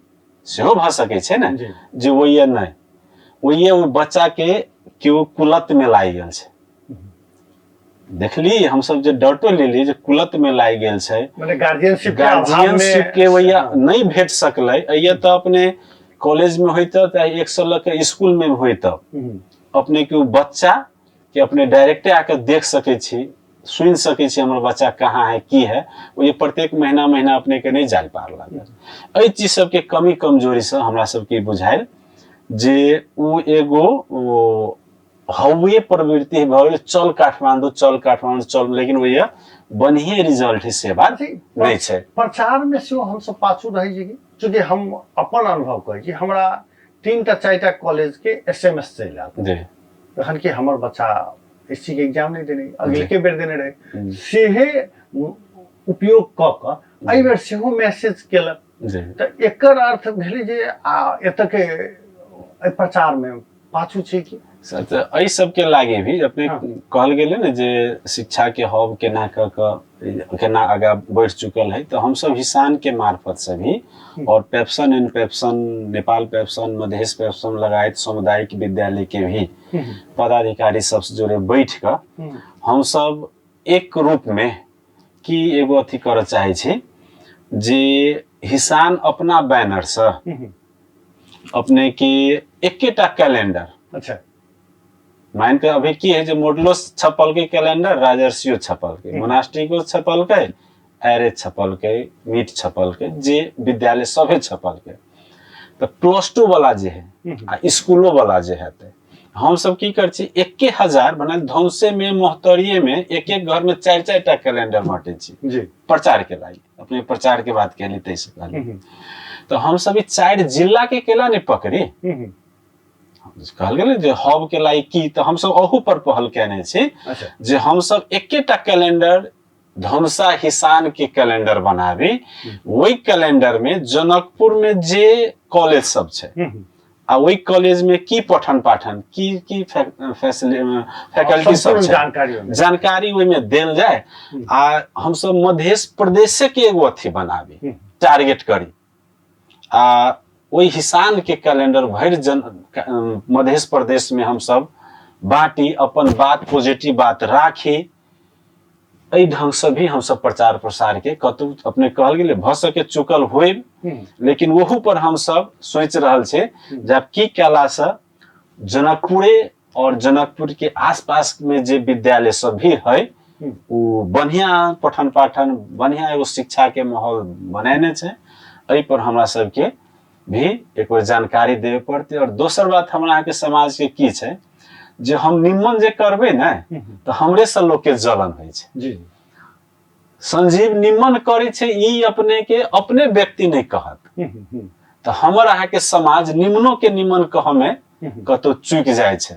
सेहो भ सके छै ना जे वो ये नहीं वो बच्चा के केओ कुलत में लागि गेल छै। देखली हम सब जे डॉटो ले ली जे कुलत में लागि गेल छै माने गार्जियनशिप के वैया नहीं भेट सकलै अइया तो अपने कॉलेज में होइतो त 100 के स्कूल में होइतो अपने के बच्चा कि अपने डायरेक्टे आकर देख सकै छी, सुनि सकै छी हमर बच्चा कहाँ है की है, वो ये प्रत्येक महीना महीना अपने के नहीं जाय पार लागल। एहि चीज सबके कमी कमजोरी से हमरा सबके बुझायल जे उ एगो हवे प्रवृत्ति भऽ गेल, चल काठमांडू चल, लेकिन वो बढ़िया रिजल्ट है से बात नहीं छै। प्रचार में से हम सब पाछू रह जी, चूंकि हम अपन अनुभव कहे छी, हमरा 3टा 4टा कॉलेज के SMS चलि आयल तखन कि हमर बच्चा SC के एग्जाम नहीं देने, अगले के बेर देने रहे, सेहे उपयोग क क एहि बेर सेहो मैसेज केलक। तऽ एकर अर्थ भेलै जे एतऽ के प्रचार में पाछू छै कि सर। तो एहि सबके लागे भी अपने कहल गेले ने जे शिक्षा के हब केना केना आगा बढ़ चुकल है, तो हम सब हिसान के मार्फत से भी और pepsin and pepsin, Nepal pepsin, Madhesh pepsin लगायत सामुदायिक विद्यालय के भी पदाधिकारी सब से जोड़े बैठ कर हम सब एक रूप में की एगो अथी कर चाहे छी जे हिसान अपना बैनर से अपने के एकेटा कैलेंडर, अच्छा मान के अभी की है जो मॉडलो छपल के कैलेंडर, राजर्षियो छपल के, मोनास्ट्रिको छपल के, एरे छपल के, मीट छपल के, जे विद्यालय सभे छपल के, तो +2 वाला जे है आ स्कूलो वाला जे है, हम सब की कर छी 1000 बना धौंसे में मोहतरिये में एक एक घर में 4-4 टा कैलेंडर बांटे छी जी प्रचार के लागी। अपने प्रचार के बात कहली तैसे कहली, तो हम सब 4 जिला के केला नहीं पकड़ी, कहल गेल जे हब के लागी की, तो हम सब ओहू पर पहल केने छी जे हम सब एकेटा कैलेंडर धनुषा हिसान के कैलेंडर बनाबी। वही कैलेंडर में जनकपुर में जे कॉलेज सब छै आ वही कॉलेज में की पठन पाठन की फैकल्टी सब जानकारी वही में देल जाए। आ हम सब मध्य प्रदेश के एगो अथी बनाबी, टारगेट करी आ वही हिसान के कैलेंडर भर मध्य प्रदेश में हम सब बांटी, अपन बात पॉजिटिव बात राखी। एहि ढंग से भी हम सब प्रचार प्रसार के कतौ अपने कहल गेले भ सके चुकल होए, लेकिन वहू पर हम सब सोच रहल छे जब की केला से जनकपुरे और जनकपुर के आसपास में जे विद्यालय सब भी है वो बढ़िया पठन पाठन, बढ़िया एगो शिक्षा के माहौल बनाने छे। एहि पर हमरा सब के भी एक बार जानकारी देवे पड़ते। और दोसर बात हमरा के समाज के की छे जे हम निम्न जे करबे ना तो हमरे से लोग के जलन होय छे जी। संजीव निम्न करे छे ई अपने के अपने व्यक्ति नहीं कहत, तो हमर अहाँ के समाज निम्नो के निम्न कह में कतो चूक जाय छे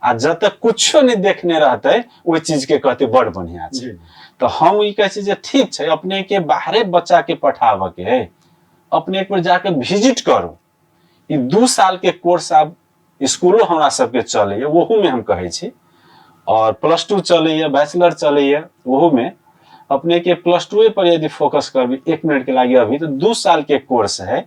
आ जब तक कुछो नहीं देखने रहते वो चीज के कहते बड़ बढ़िया छे। तो हम ई कहे छी जे ठीक छे अपने के बाहरे बच्चा के पठावे के है, अपने एक बार जाके विजिट करो। ई 2 साल के कोर्स अब स्कूलो हमरा सबके चले, वहू में हम कहे छी, और +2 चले, बैचलर चले, वहू में अपने के +2 पर यदि फोकस करबी 1 मिनट के लागी अभी तो 2 साल के कोर्स है,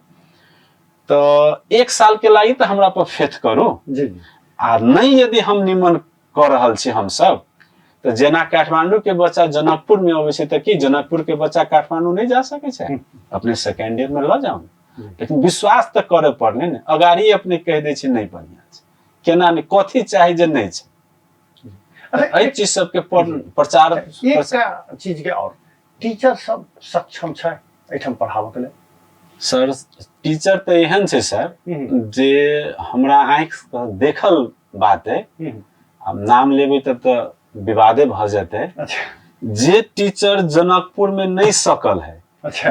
तो 1 साल के लागी तो हमरा पर फेथ करो जी। आ नहीं यदि हम निमन कर रहल छी हम सब, तो जेना काठमांडू के बच्चा जनकपुर में आवे छे तो की जनकपुर के बच्चा काठमांडू नहीं जा सके छे, अपने सेकेंड ईयर में ल जाओ, लेकिन विश्वास तो करे पड़ने ने। अगाड़ी अपने कह दे छे नहीं बढ़िया छे, केना नहीं कथी चाहे जे नहीं छे। एहि चीज सब के प्रचार एक चीज के और टीचर सब सक्षम छे एठम पढ़ावे के लिए। सर टीचर तो एहन छे सर जे हमरा आंख देखल बात है, अब नाम लेबे तब तो विवादे भ जाते। जे टीचर जनकपुर में नहीं सकल है,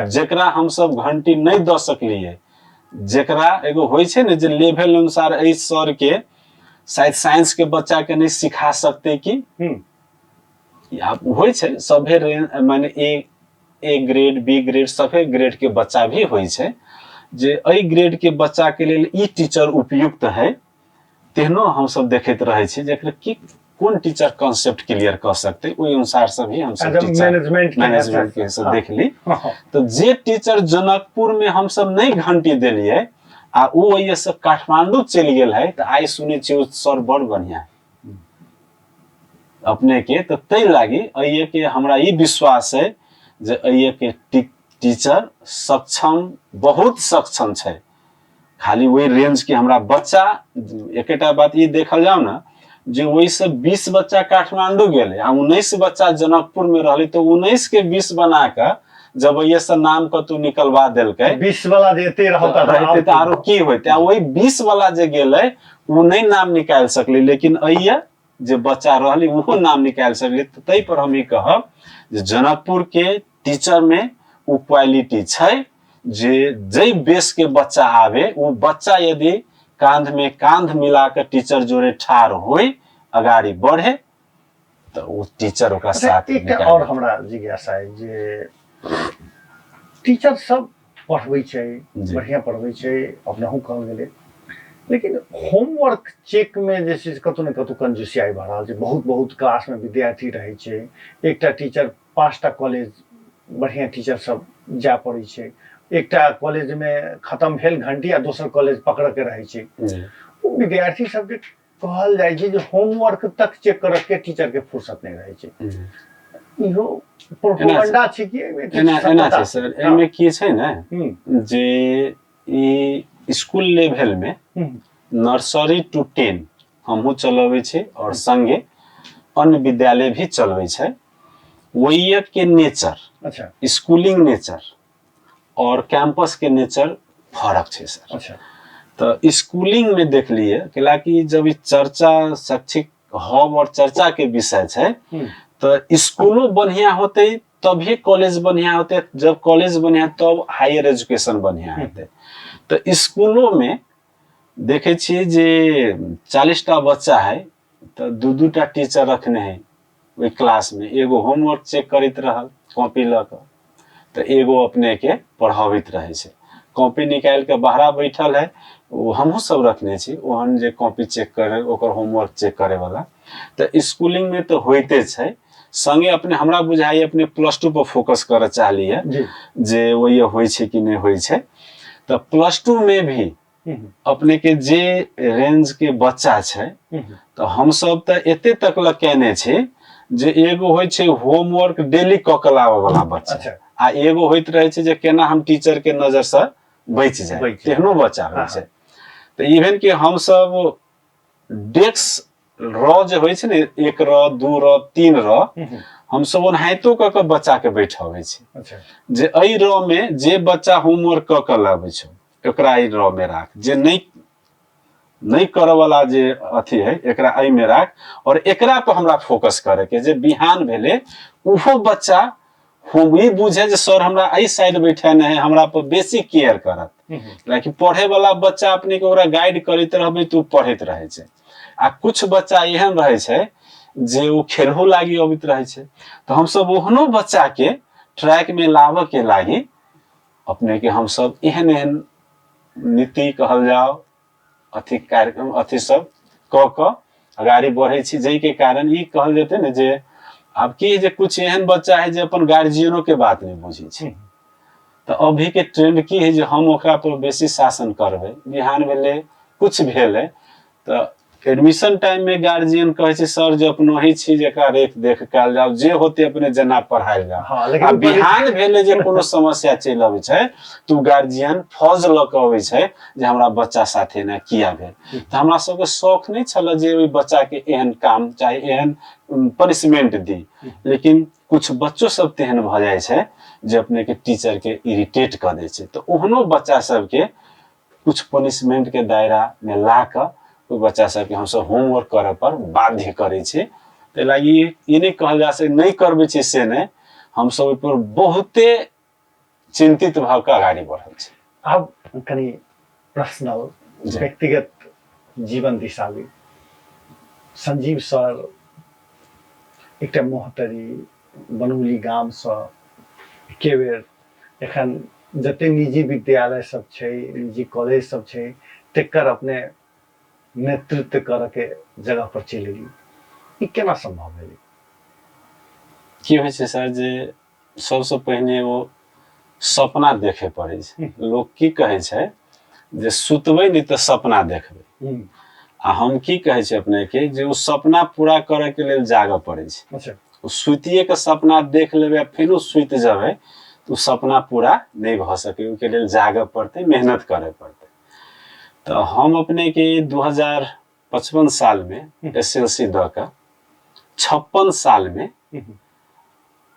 जेकरा हम सब घंटी नहीं द सकलिए, जेकरा एगो होय छे ने जे लेवल अनुसार एहि सर के शायद साइंस के बच्चा के नहीं सिखा सकते कि होय छे सभे माने ए ग्रेड बी ग्रेड सभे ग्रेड के बच्चा भी होय छे, जे एहि ग्रेड के बच्चा के लिए ई टीचर उपयुक्त है। तेहनो हम सब देखते रहे छी जेकरा की कौन टीचर कॉन्सेप्ट क्लियर कर सकते, ओहि अनुसार से भी हम सब टीचर मैनेजमेंट के सब देख ली। तो जे टीचर जनकपुर में हम सब नहीं घंटी देलिए आ वो ये से काठमांडू चल गेल है, तो आई सुने छी सर बड़ बढ़िया अपने के। तो तै लागी अइए के हमरा ई विश्वास है जे अइए के टीचर सक्षम, बहुत सक्षम छे। खाली वही रेंज के हमरा बच्चा, एकेटा बात ये देखल जाओ ना जे वही से 20 बच्चा काठमांडू गेले आ 19 बच्चा जनकपुर में रहले, तो 19 के 20 बना के जब ये से नाम कतु निकलवा देलकै, 20 वाला देते रहते तो आरो की होते। वही 20 वाला जे गेले वो नहीं नाम निकाल सकले, लेकिन अइया जे बच्चा रहली वो नाम निकाल सकले। तो तै पर हम ई कहब जे जनकपुर के टीचर में वो क्वालिटी छै जे जै बेस के बच्चा आवे, वो बच्चा यदि कांध में कांध मिला के टीचर जोड़े ठाड़ होई अगाड़ी बढ़े तो वो टीचर ओकरा साथ एक और हमरा जिज्ञासा है जे टीचर सब पढ़बै छै, बढ़िया पढ़बै छै, अपनाहु कहल गेलै, लेकिन होमवर्क चेक में जे छै कतौ ने कतौ कंजूसियाई भऽ रहल छै। बहुत बहुत क्लास में विद्यार्थी रहै छै, एकटा टीचर 5टा कॉलेज बढ़िया टीचर सब जा पड़ै छै, एकटा कॉलेज में खत्म भेल घंटी आ दोसर कॉलेज पकड़ के रहै छै। वो विद्यार्थी सब के कहल जाय छै जे होमवर्क तक चेक करऽ के टीचर के फुर्सत नहीं रहै छै। इहो प्रोपेगेंडा छै कि एना छै सर। एमे की छै ने जे ई स्कूल लेवल में नर्सरी टू 10 हमहू चलबै छै और संगे अन्य विद्यालय भी चलबै छै। वही के नेचर, अच्छा, स्कूलिंग नेचर और कैंपस के नेचर फर्क है सर। अच्छा, तो स्कूलिंग में देख लिए कि जब चर्चा शैक्षिक हब और चर्चा के विषय है तो स्कूलों बढ़िया होते तभी कॉलेज बढ़िया होते, जब कॉलेज बढ़िया तब हायर एजुकेशन बढ़िया होते। तो स्कूलों में देखे छे जे 40टा बच्चा है तो 2-2टा टीचर रखने हैं वही क्लास में, एगो होमवर्क चेक करते रहल कॉपी लक, तो एगो अपने के पढ़ावित रहे छे। कॉपी निकाल के बाहर बैठल है, वो हमहू सब रखने छी ओहन जे कॉपी चेक करे ओकर होमवर्क चेक करे वाला। तो स्कूलिंग में तो होते छे, संगे अपने हमरा बुझाई अपने +2 पर फोकस करे चाहलिए जे वो ये होय छे कि नहीं होय छे। तो +2 में भी अपने के जे रेंज के बच्चा छे तो हम सब तो एते तक ल केने छे जे एगो होय छे होमवर्क डेली क के लावे वाला बच्चा। अच्छा। आ एगो होइत रहे छे जे केना हम टीचर के नजर से बच जाए, तेहनो बच्चा होय छे। तो इवन के हम सब डेस्क र जे होय छे ने 1 र 2 र 3 र हम सब ओनाहितो क के बच्चा के बैठावे छे। अच्छा, जे अई र में जे बच्चा होमवर्क क के लावे छे एकरा अई र में राख, जे नहीं करे वाला जे अथी है एकरा अई में राख, और एकरा पे हमरा फोकस करे के जे बिहान भेले उहो बच्चा हम ई बुझे जे सर हमरा अई साइड बैठाने है, हमरा पर बेसी केयर करत। लाइक पढ़े वाला बच्चा अपने के ओकरा गाइड करैत रहबे तो पढ़ैत रहे छे। आ कुछ बच्चा एहन रहे छे जे वो खेलहो लागी अबित रहे छे, तो हम सब ओहनो बच्चा के ट्रैक में लावे के लागी अपने के हम सब एहन एहन नीति कहल जाओ अथी कार्यक्रम अथी सब क अगाड़ी बढ़े छी, जै के कारण ई कहल जेते ने जे अब की जे कुछ एहन बच्चा है जे अपन गार्जियनों के बात नहीं बुझे छे। तो अभी के ट्रेंड की है जे हम ओकरा पर बेसी शासन करबे, बिहान भेले कुछ भेले तो एडमिशन टाइम में गार्जियन कहे छे सर जे अपनो ही छी जेकरा रेख देख काल जाओ जे होते अपने जना पढ़ाई जाओ। हाँ, आ बिहान भेले जे कोनो समस्या चल आवे छे तो गार्जियन फौज ल के आवे छे जे हमरा बच्चा साथे ना किया भेल। तो हमरा सब के शौक नहीं छल जे ओई बच्चा के एहन काम चाहे एहन पनिशमेंट दी, लेकिन कुछ बच्चों सब तेहन भ जाय छे जे अपने के टीचर के इरिटेट कर दे छे। तो ओहनो बच्चा सब के कुछ पनिशमेंट के दायरा में ला के कोई बच्चा सब के हम सब होमवर्क करे पर बाध्य करे छे। ते लागी ये नहीं कहल जा से नहीं करबे छे से नहीं, हम सब पर बहुते चिंतित भाव का आगाड़ी बढ़ल छे। अब कनी पर्सनल व्यक्तिगत जीवन दिशाली संजीव सर एकटा मोहतरी बनौली गाम से एके बेर एखन जते निजी विद्यालय सब छे, निजी कॉलेज सब छे, तेकर अपने नेतृत्व करे के जगह पर चलि गेली। ई केना संभव भेलै? की होइ छै सर जे सबसे पहिने वो सपना देखे पड़े छै। लोग की कहे छै जे सुतबै नहीं तो सपना देखबै, आ हम की कहे छै अपने के जे वो सपना पूरा करे के लेल जागे पड़े छै। अच्छा, सुतिए के सपना देख लेबै फिर सुत जाबै तो सपना पूरा नहीं भ सके, उनके लिए जागे पड़ते, मेहनत करे पड़ते। तो हम अपने के 2000 55 साल में एसएलसी द का 56 साल में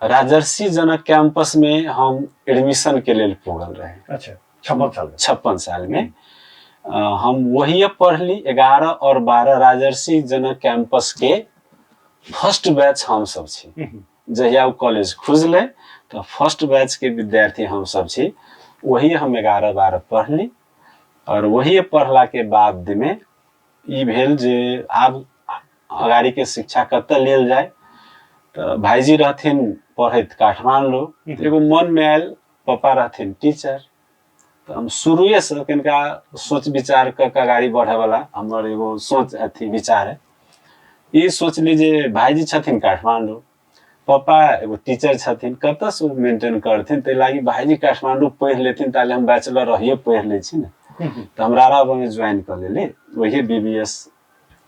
राजर्षि जनक कैंपस में हम एडमिशन के लिए पुगल रहे। अच्छा, 56 साल में हम वही पढ़ली 11 और 12 राजर्षि जनक कैंपस के फर्स्ट बैच हम सब छी। जहिया कॉलेज खुजले तो फर्स्ट बैच के विद्यार्थी हम सब छी। वही हम 11-12 पढ़ली और वही पढ़ला के बाद में ई भेल जे आब अगाड़ी के शिक्षा कत लेल जाए। तो भाईजी रहथिन पढ़त काठमांडू, एगो मन में आयल पापा रहथिन टीचर। तो हम शुरुए से कनिका सोच विचार क गाड़ी बढ़े वाला हमर एगो सोच अथी विचार है। ई सोचली जे भाईजी छथिन काठमांडू, पापा एगो टीचर छथिन, कत से मेंटेन करथिन। ते लागी भाईजी काठमांडू पढ़ लेथिन ताले हम बैचलर रहिए पढ़ ले छी ना। तो हम राराब में ज्वाइन कर लेली, वही बीबीएस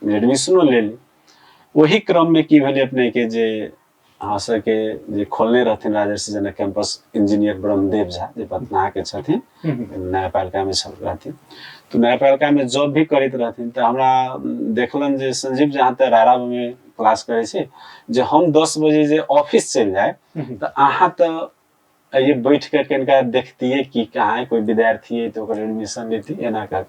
में एडमिशनो लेली। वही क्रम में की भेले अपने के जे हाँस के जे खोलने रहथिन राजर्षि जनक कैंपस इंजीनियर ब्रह्मदेव झा, जे पटना के छथिन, न्यायपालिका में छल रहथिन। तो न्यायपालिका में जॉब भी करते रहथिन। तो हमरा देखलन जे संजीव जहाँ तक राराब में क्लास करे छे, जे हम 10 बजे जे ऑफिस चल जाए तो अहाँ तो ये बैठ के कनिका देखतिए कि कहाँ कोई विद्यार्थी है तो एडमिशन लेती एना का।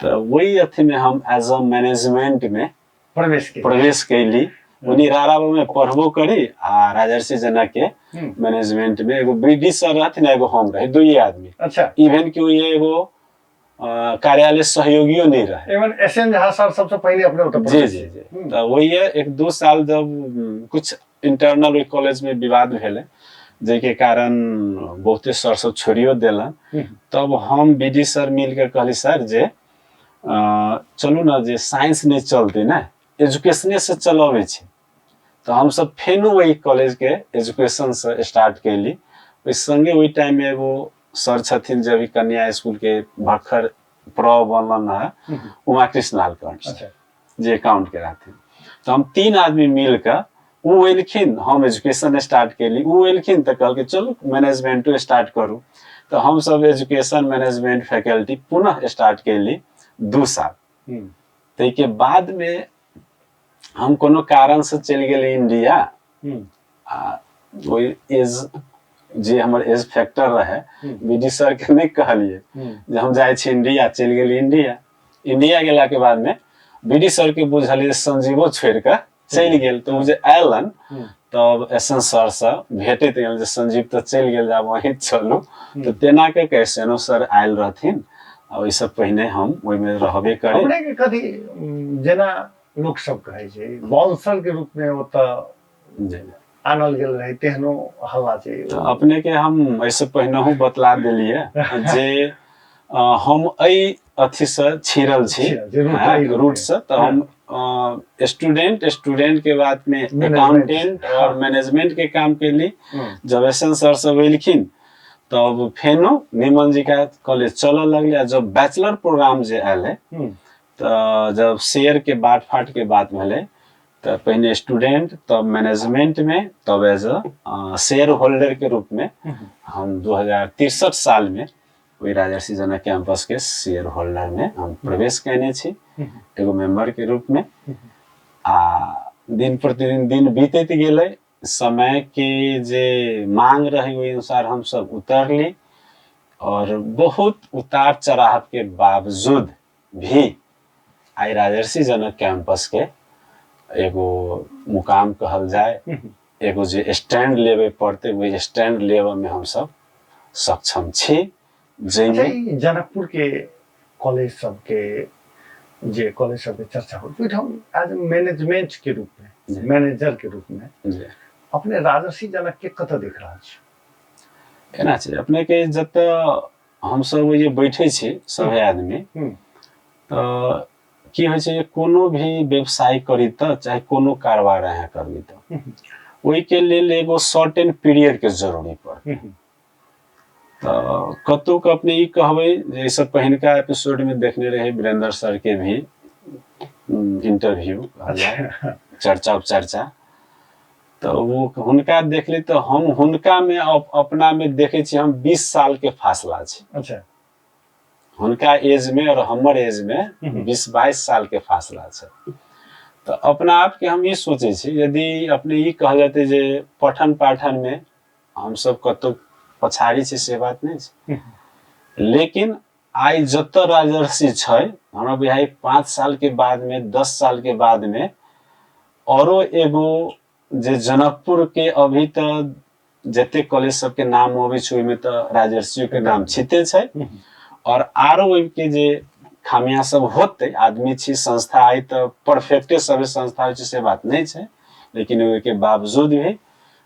तो वही अथी में हम एज अ मैनेजमेंट में प्रवेश कैली। उन्हीं राराब में पढ़बो करी आ राजर्षि जनक के मैनेजमेंट में एगो बीडी सर रहथिन, एगो हम रहे, दो ही आदमी। अच्छा, इवन कि ये एगो कार्यालय सहयोगियों नहीं रहे। इवन एसएन झा सर सबसे पहले अपने उतर। जी जी जी। तो वही है 1-2 साल जब कुछ इंटरनल कॉलेज में विवाद भेले, जेके कारण बहुते सर सब छोड़ियो देलन। तब हम बीडी सर मिल के कहली सर जे चलू ना जे साइंस नहीं चलते ना, एजुकेशने से चलावे छे। तो हम सब फेनु वही कॉलेज के एजुकेशन से स्टार्ट कैली। ओइ संगे वही टाइम में एगो सर छथिन जब कन्या स्कूल के भखर प्रो बनलन है, उमा कृष्ण लाल कंठ जे अकाउंट के रहथिन। तो हम 3 आदमी मिल के उ एलखिन, हम एजुकेशन स्टार्ट कैली। उ एलखिन तो कहल के चलो मैनेजमेंट स्टार्ट करू। तो हम सब एजुकेशन मैनेजमेंट फैकल्टी पुनः स्टार्ट कैली 2 साल। तो के बाद में हम कोनो कारण से चल गए इंडिया। वही एज जे हमर एज फैक्टर रहे, बीडी सर के नहीं कहलिए जे हम जाए छी इंडिया। चल गए इंडिया गेला के बाद में बीडी सर के बुझलिए संजीवो छोड़ के चल गेल। तो मुझे आयलन तब एसन सर से भेटैत गेल जे संजीव तो चल गेल, जाब वहीं चलू। तो तेना के कैसेनो सर आयल रहथिन। और इससे पहले हम ओइ में रहबे करे। अपने के कथी जेना लोक सब कहे छै बाउंसर के रूप में ओत आनल गेल रहे, तेहनो हल्ला छै। तो अपने के हम ऐसे पहनहु बतला देलिए जे हम एई अथी से छिरल छी रूट से। तो हम स्टूडेंट के बाद में अकाउंटेंट और मैनेजमेंट के काम के लिए जब एसन सर सब एलखिन तब फेनो निमन जी का कॉलेज चलने लगले। जब बैचलर प्रोग्राम जे आयल है तो जब शेयर के बाट फाट के बात भेले तो पहले स्टूडेंट तब मैनेजमेंट में तब एज अ शेयर होल्डर के रूप में हम 2063 साल में वही राजर्षि जनक कैंपस के शेयर होल्डर में हम प्रवेश कैने छी एगो मेंबर के रूप में। दिन प्रतिदिन दिन बीतत गेले, समय के जे मांग रही ओहि अनुसार हम सब उतरली। और बहुत उतार चढ़ाव के बावजूद भी आई राजर्षि जनक कैंपस के एगो मुकाम कहल जाए, एगो जे स्टैंड लेवे पड़ते वही स्टैंड लेवे में हम सब सक्षम छी। जनकपुर के कॉलेज सब के जे कॉलेज सब के चर्चा हो हम एज मैनेजमेंट के रूप में, मैनेजर के रूप में अपने राजर्षि जनक के कत देख रहा छी। एना छै अपने के जत हम सब ये बैठे छी सब आदमी तो की होइ छै कोनो भी व्यवसाय करी त चाहे कोनो कारोबार अहाँ करबी त ओहि के लेल एगो सर्टेन पीरियड के जरूरी पड़। तो कतौ के अपने ई कहबै जैसे पहिनका एपिसोड में देखने रहे वीरेंद्र सर के भी इंटरव्यू चर्चा तो वो हुनका देखली तो हम हुनका में अपना में देखे छी हम 20 साल के फासला छै। अच्छा, हुनका एज में और हमर एज में 20-22 साल के फासला छै। तो अपना आप के हम ये सोचे छी यदि अपने ये कह जाते जे पठन पाठन में हम सब कतो पछाड़ी छै से बात नहीं छै, लेकिन आई जत राजर्षि छै हमरा बुझाई 5 साल के बाद में 10 साल के बाद में औरो एगो जे जनकपुर के अभी तो जते कॉलेज सब के नाम अबै छै ओइमे तो राजर्षि के नाम छिते छै, और आरो ओइ के जे खामियां सब होते आदमी छी संस्था आई तो परफेक्टे सब संस्था छै से बात नहीं छै, लेकिन ओइ के बावजूद भी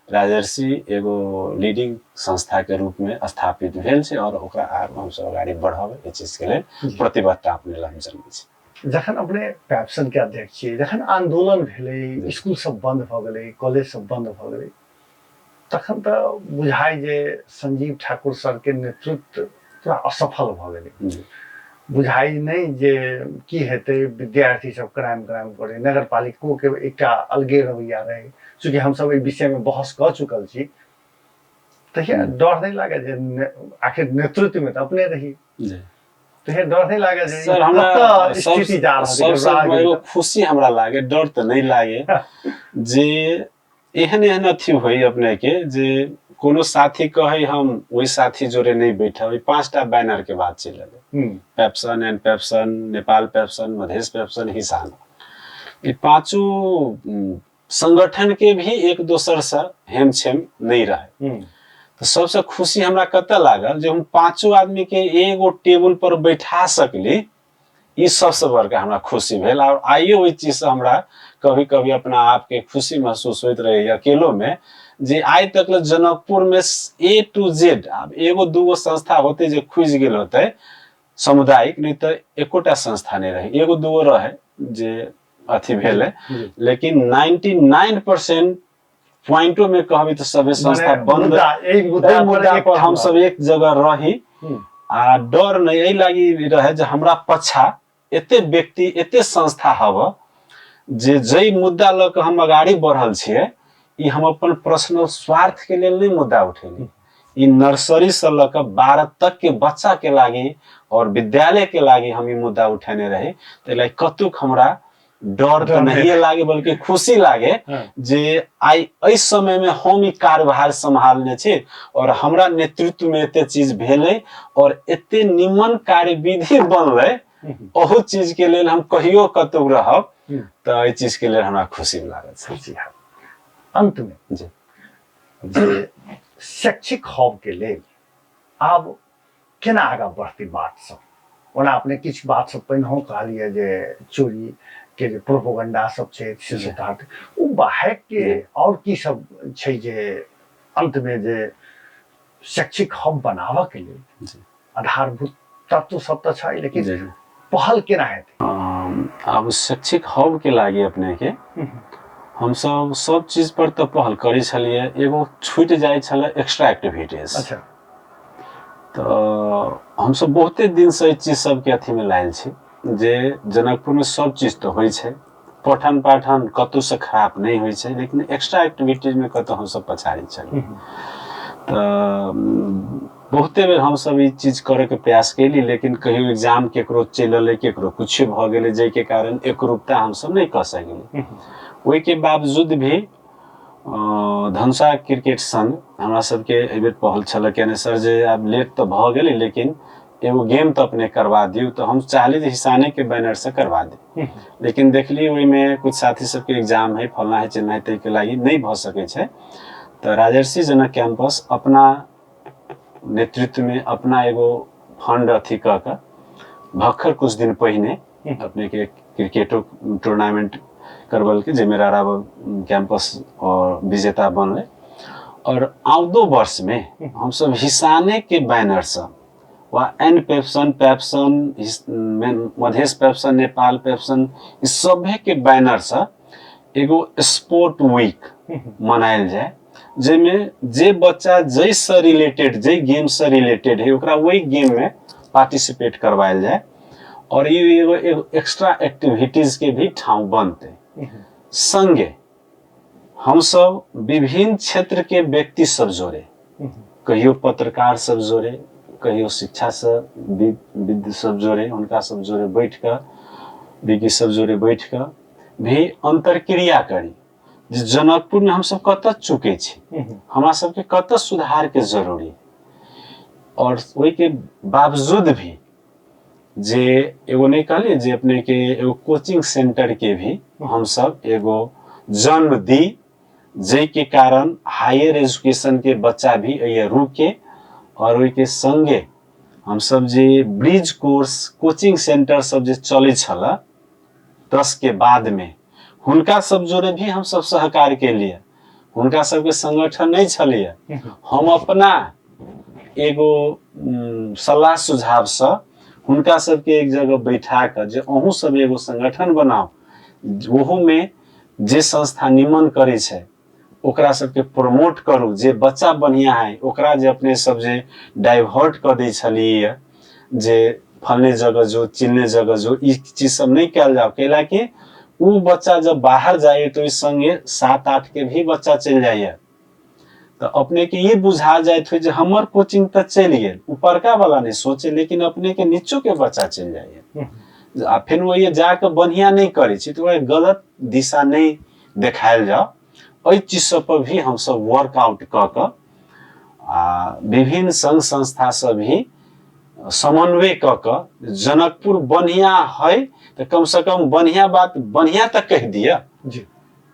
राजर्षि एगो लीडिंग संस्था के रूप में स्थापित भेल छै और ओकरा आगू हम सब आगाड़ी बढ़ावे ए चीज के लेल प्रतिबद्धता अपने लग जन्मै छै। जखन अपने पैप्सन के अध्यक्ष छियै, जखन आंदोलन भेलै, स्कूल सब बंद भ गेलै, कॉलेज सब बंद भ गेलै, तखन तो बुझाई जे संजीव ठाकुर सर के नेतृत्व पूरा असफल भ गेलै। बुझाई नहीं जे की हेतै, विद्यार्थी सब क्राइम करे, नगर पालिको के एकटा अलगे रवैया रहे, चूंकि हम सब एहि विषय में बहस क चुकल छी, तहिया डर नहीं लागे जे आखिर नेतृत्व में तो अपने रही, तहिया डर नहीं लागे जे सर हमरा स्थिति जा रहल है। खुशी हमरा लागे, डर तो नहीं लागे जे एहन एहन अथी होई अपने के जे कोनो साथी कहे हम वही साथी जोरे नहीं बैठब, 5टा बैनर के बात चल रहे, pepsin and pepsin, Nepal pepsin, Madhesh pepsin, हिसान, ये पांचों संगठन के भी एक दोसर से हेमछेम नहीं रहे। तो सबसे खुशी हमरा कत लागल जे हम 5 आदमी के एगो टेबल पर बैठा सकली, ई सबसे बड़का हमरा खुशी भेल। और आइयो ओइ चीज से हमरा कभी कभी अपना आप के खुशी महसूस होइत रहे अकेलो में जे आई तक जनकपुर में A to Z अब एगो दूगो संस्था होते जे खुज गेल होते सामुदायिक, नहीं तो एकोटा संस्था नहीं रहे, एगो दूगो रहे जे अथी भेले, लेकिन 99% पॉइंटो में कहबी तो सबे संस्था बंद, मुद्दा पर हम सब एक जगह रही आ डर नहीं एहि लागी रहे जे हमरा पछा एते व्यक्ति एते संस्था हव जे जई मुद्दा ल के हम आगाड़ी बढ़ल छिए, ई हम अपन पर्सनल स्वार्थ के लेल नहीं मुद्दा उठेली, ई नर्सरी से ल के 12 तक के बच्चा के लागी और विद्यालय के लागी हम ई मुद्दा उठेने रही। तो लाइक कतुक हमरा डर तो नहीं लागे बल्कि खुशी लागे जे आई इस समय में हम ई कार्यभार संभालने छी और हमरा नेतृत्व में एते चीज भेले और एते निमन कार्यविधि बनले, ओहु चीज के लेल हम कहियो कतुक रहब तो ई चीज के लेल हमरा खुशी लागत छै। अंत में जे शैक्षिक हब के लेल आब केना आगा बढ़ती बात सब, ओना अपने किछ बात सब पहिनहो कहलिए जे चोरी के जे प्रोपोगंडा सब छै से सिद्धार्थ उ बाहक के और की सब छै जे अंत में जे शैक्षिक हब बनावा के लेल आधारभूत तत्व सब तो छै, लेकिन पहल केना हेतै? अब शैक्षिक हब के लागी अपने के हम सब चीज पर तो पहल करी छलिए, एगो छूट जाय छले एक्स्ट्रा एक्टिविटीज। अच्छा, तो हम सब बहुते दिन से चीज सब के अथी में लायल छी जे जनकपुर में सब चीज तो होय छै, पठन पाठन कतौ से खराब नहीं होय छै, लेकिन एक्स्ट्रा एक्टिविटीज में कतौ हम सब पछाड़ी छलिए। तो बहुते बेर हम सब ई चीज करे के प्रयास केली, लेकिन कहियो एग्जाम केकरो चलल केकरो कुछ भ गेले जे के कारण एकरूपता हम सब नहीं कर सकली। ओइ के बावजूद भी धनुषा क्रिकेट संघ हमरा सबके एहि बेर पहल छल कि सर जे आब लेट तो भ गेलै, लेकिन एगो गेम तो अपने करवा दियो, तो हम चाहली हिसाने के बैनर से करवा दी, लेकिन देखली ओइ में कुछ साथी सबके एग्जाम है, फलना है, चिल्ना है, तै के लागी नहीं भ सकै छै। तो राजर्षि जनक कैंपस अपना नेतृत्व में अपना एगो फंड अथी क के भखर कुछ दिन पहिने अपने के क्रिकेटो टूर्नामेंट करवल के जे मेरा कैंपस और विजेता बनले, और आउदो वर्ष में हम सब हिसाने के बैनर से वा एन पेप्सन, पेप्सन, मधेश पेप्सन, नेपाल पेप्सन, इस सभे के बैनर से एगो स्पोर्ट वीक मनायल जाए, जेमें जे बच्चा जैसे रिलेटेड जे गेम से रिलेटेड है ओकरा वही गेम में पार्टिसिपेट करवायल जाए, और ये एगो एक्स्ट्रा एक्टिविटीज के भी ठाव बनते। संगे हम सब विभिन्न क्षेत्र के व्यक्ति सब जोड़े, कहियो पत्रकार सब जोड़े, कहियो शिक्षा से विद्य सब जोड़े उनका सब जोड़े बैठ कर विज्ञ सब जोड़े बैठ कर भी अंतरक्रिया करी जे जनकपुर में हम सब कत चुके छी, हमरा सबके कत सुधार के जरूरी, और वही के बावजूद भी जे एगो नहीं कहलिए जे अपने के एगो कोचिंग सेंटर के भी हम सब एगो जन्म दी, जे के कारण हायर एजुकेशन के बच्चा भी ये रुके, और वही के संगे हम सब जे ब्रिज कोर्स कोचिंग सेंटर सब जे चले छला 10 के बाद में हुनका सब जोड़े भी हम सब सहकार के लिए, हुनका सबके संगठन नहीं छलिए, हम अपना एगो सलाह सुझाव से हुनका सबके एक जगह बैठा कर जे अहूँ सब एगो संगठन बनाओ, ओहू में जे संस्था निमन करे छे ओकरा सबके प्रमोट करू, जे बच्चा बढ़िया है ओकरा जे अपने सब जे डाइवर्ट कर दे छलिए जे फलने जगह जो चिलने जगह जो ई चीज सब नहीं कल जाओ, कैला कि वो बच्चा जब बाहर जाए तो इस संगे 7-8 के भी बच्चा चल जाइए, तो अपने के ये बुझा जाए थे जे हमर कोचिंग तक चल गए, ऊपरका वाला नहीं सोचे लेकिन अपने के नीचों के बच्चा चल जाइए, आ फिर वो ये जाकर बढ़िया नहीं करे तो वह गलत दिशा नहीं देखायल जाओ, ओई चीज सब पर भी हम सब वर्कआउट क विभिन्न संघ संस्था से भी समन्वय क जनकपुर बढ़िया है तो कम से कम बढ़िया बात बढ़िया तक कह दिया जी,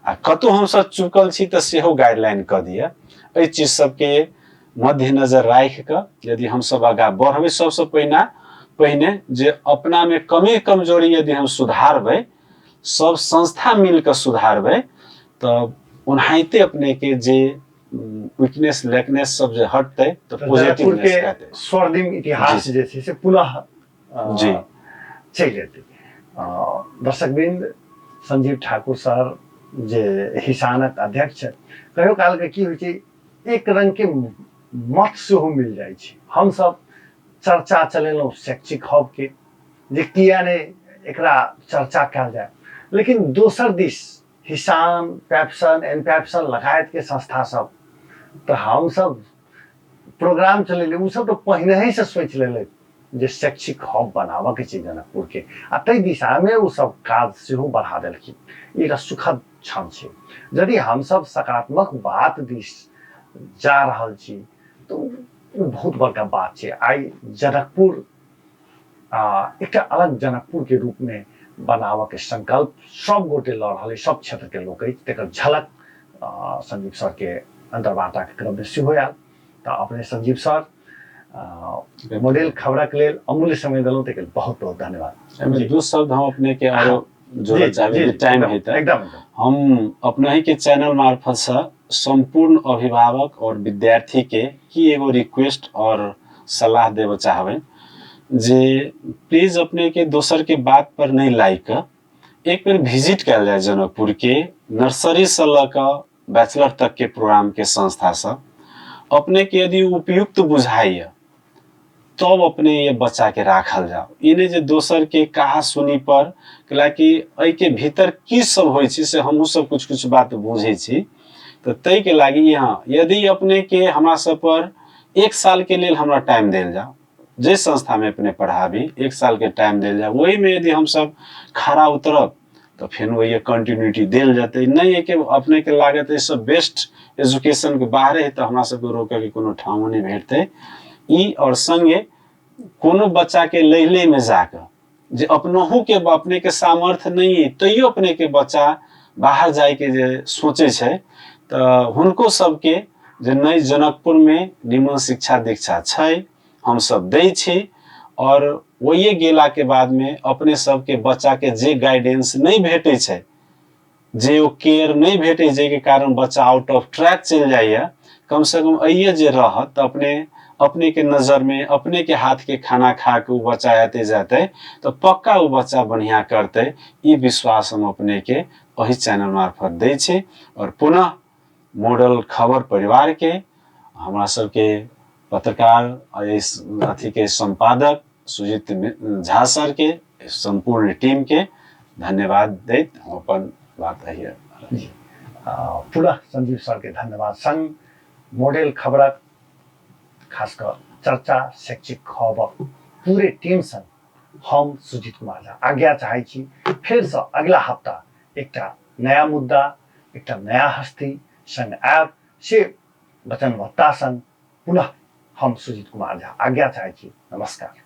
आ कतौ हम सब चुकल छी तो सेहो गाइडलाइन क दिया, एहि चीज सबके मद्देनजर राख क यदि हम सब आगा बढ़बे सबसे पहिने जे अपना में कमी कमजोरी यदि हम सुधारबे, सब संस्था मिलकर सुधारबे, तो उन्हाइते अपने के जे वीकनेस लेकनेस सब जे हटते तो पॉजिटिवनेस कहते स्वर्णिम इतिहास जे से पुनः जी चल जेते। दर्शकवृंद, संजीव ठाकुर सर जे हिसानक अध्यक्ष कहियो काल के की होइ छै एक रंग के मत सेहो मिल जाय छै, हम सब चर्चा चलेलहुँ शैक्षिक हब के जे किया ने एकरा चर्चा कल जाए, लेकिन दोसर दिस हिसान पैप्सन एनपैप्सन लगायत के संस्था सब तो हम सब प्रोग्राम चलेले उ सब तो पहले ही से सोच लेले जे शैक्षिक हब बनावा के छै जनकपुर के, आ तै दिशा में उ सब काज सेहो बढ़ा देलखिन। एक सुखद क्षण छै, यदि हम सब सकारात्मक बात दिस जा रहल छी तो बहुत बड़का बात छै। आई जनकपुर एक अलग जनकपुर के रूप में बनावा के संकल्प सब गोटे ल रहा, सब क्षेत्र के लोग तेकर झलक संजीव सर के अंतर्वार्ता के क्रम में सेहो आयल। तो अपने संजीव सर मॉडल खबरक लेल अमूल्य समय दिलौं, तै के बहुत बहुत धन्यवाद। दो शब्द हम अपने के और जोड़ना चाहबे, टाइम है एकदम हम अपना ही के चैनल मार्फत से संपूर्ण अभिभावक और विद्यार्थी के की एगो रिक्वेस्ट और सलाह देवे चाहबे जे प्लीज अपने के दोसर के बात पर नहीं लाइक एक बार विजिट कल जाए जनकपुर के नर्सरी से लकर बैचलर तक के प्रोग्राम के संस्था से, अपने के यदि उपयुक्त बुझाइए तब अपने ये बच्चा के राखल जाओ, इन्हें जे दोसर के कहा सुनी पर कि एहि के भीतर की सब होइ छै से हमहू सब कुछ बात बुझे छी, तो तै के लागी यहाँ यदि अपने के हमरा सब पर 1 साल के लिए हमरा टाइम देल जाओ, जे संस्था में अपने पढ़ाबी 1 साल के टाइम देल जाओ, वही में यदि हम सब खड़ा उतरब तो फिर वही कंटिन्यूटी देल जाते, नहीं है कि अपने के लागत है सब बेस्ट एजुकेशन के बाहर है तो हमरा सबके रोके के कोनो ठाव नहीं भेटते। ई और संगे कोनो बच्चा के लैले में जाकर जे अपनहु के अपने के सामर्थ्य नहीं है तैयो अपने के बच्चा बाहर जाए के जे सोचे छे, तो हुनको सबके जे नहीं जनकपुर में निमन शिक्षा दीक्षा छै हम सब दै छी, और वही गेला के बाद में अपने सबके बच्चा के जे गाइडेंस नहीं भेटे छे, जे वो केयर नहीं भेटे, जे के कारण बच्चा आउट ऑफ ट्रैक चल जाइए, कम से कम अइए जे रहत तो अपने के नजर में अपने के हाथ के खाना खा के वो बच्चा आते जाते तो पक्का वो बच्चा बढ़िया करते, ये विश्वास हम अपने के वही चैनल मार्फत दे छे। और पुनः मॉडल खबर परिवार के हमरा सबके पत्रकार इस अथी के संपादक सुजीत झा सर के संपूर्ण टीम के धन्यवाद देत हम अपन बात है पुनः संजीव सर के धन्यवाद संग मॉडल खबरक खासकर चर्चा शैक्षिक खबरक पूरे टीम संग हम सुजित कुमार झा आज्ञा चाहे छी। फिर से अगला हफ्ता एक नया मुद्दा एक नया हस्ती संग आब से वचनबद्धता संग पुनः हम सुजित कुमार झा आज्ञा चाहे छी। नमस्कार।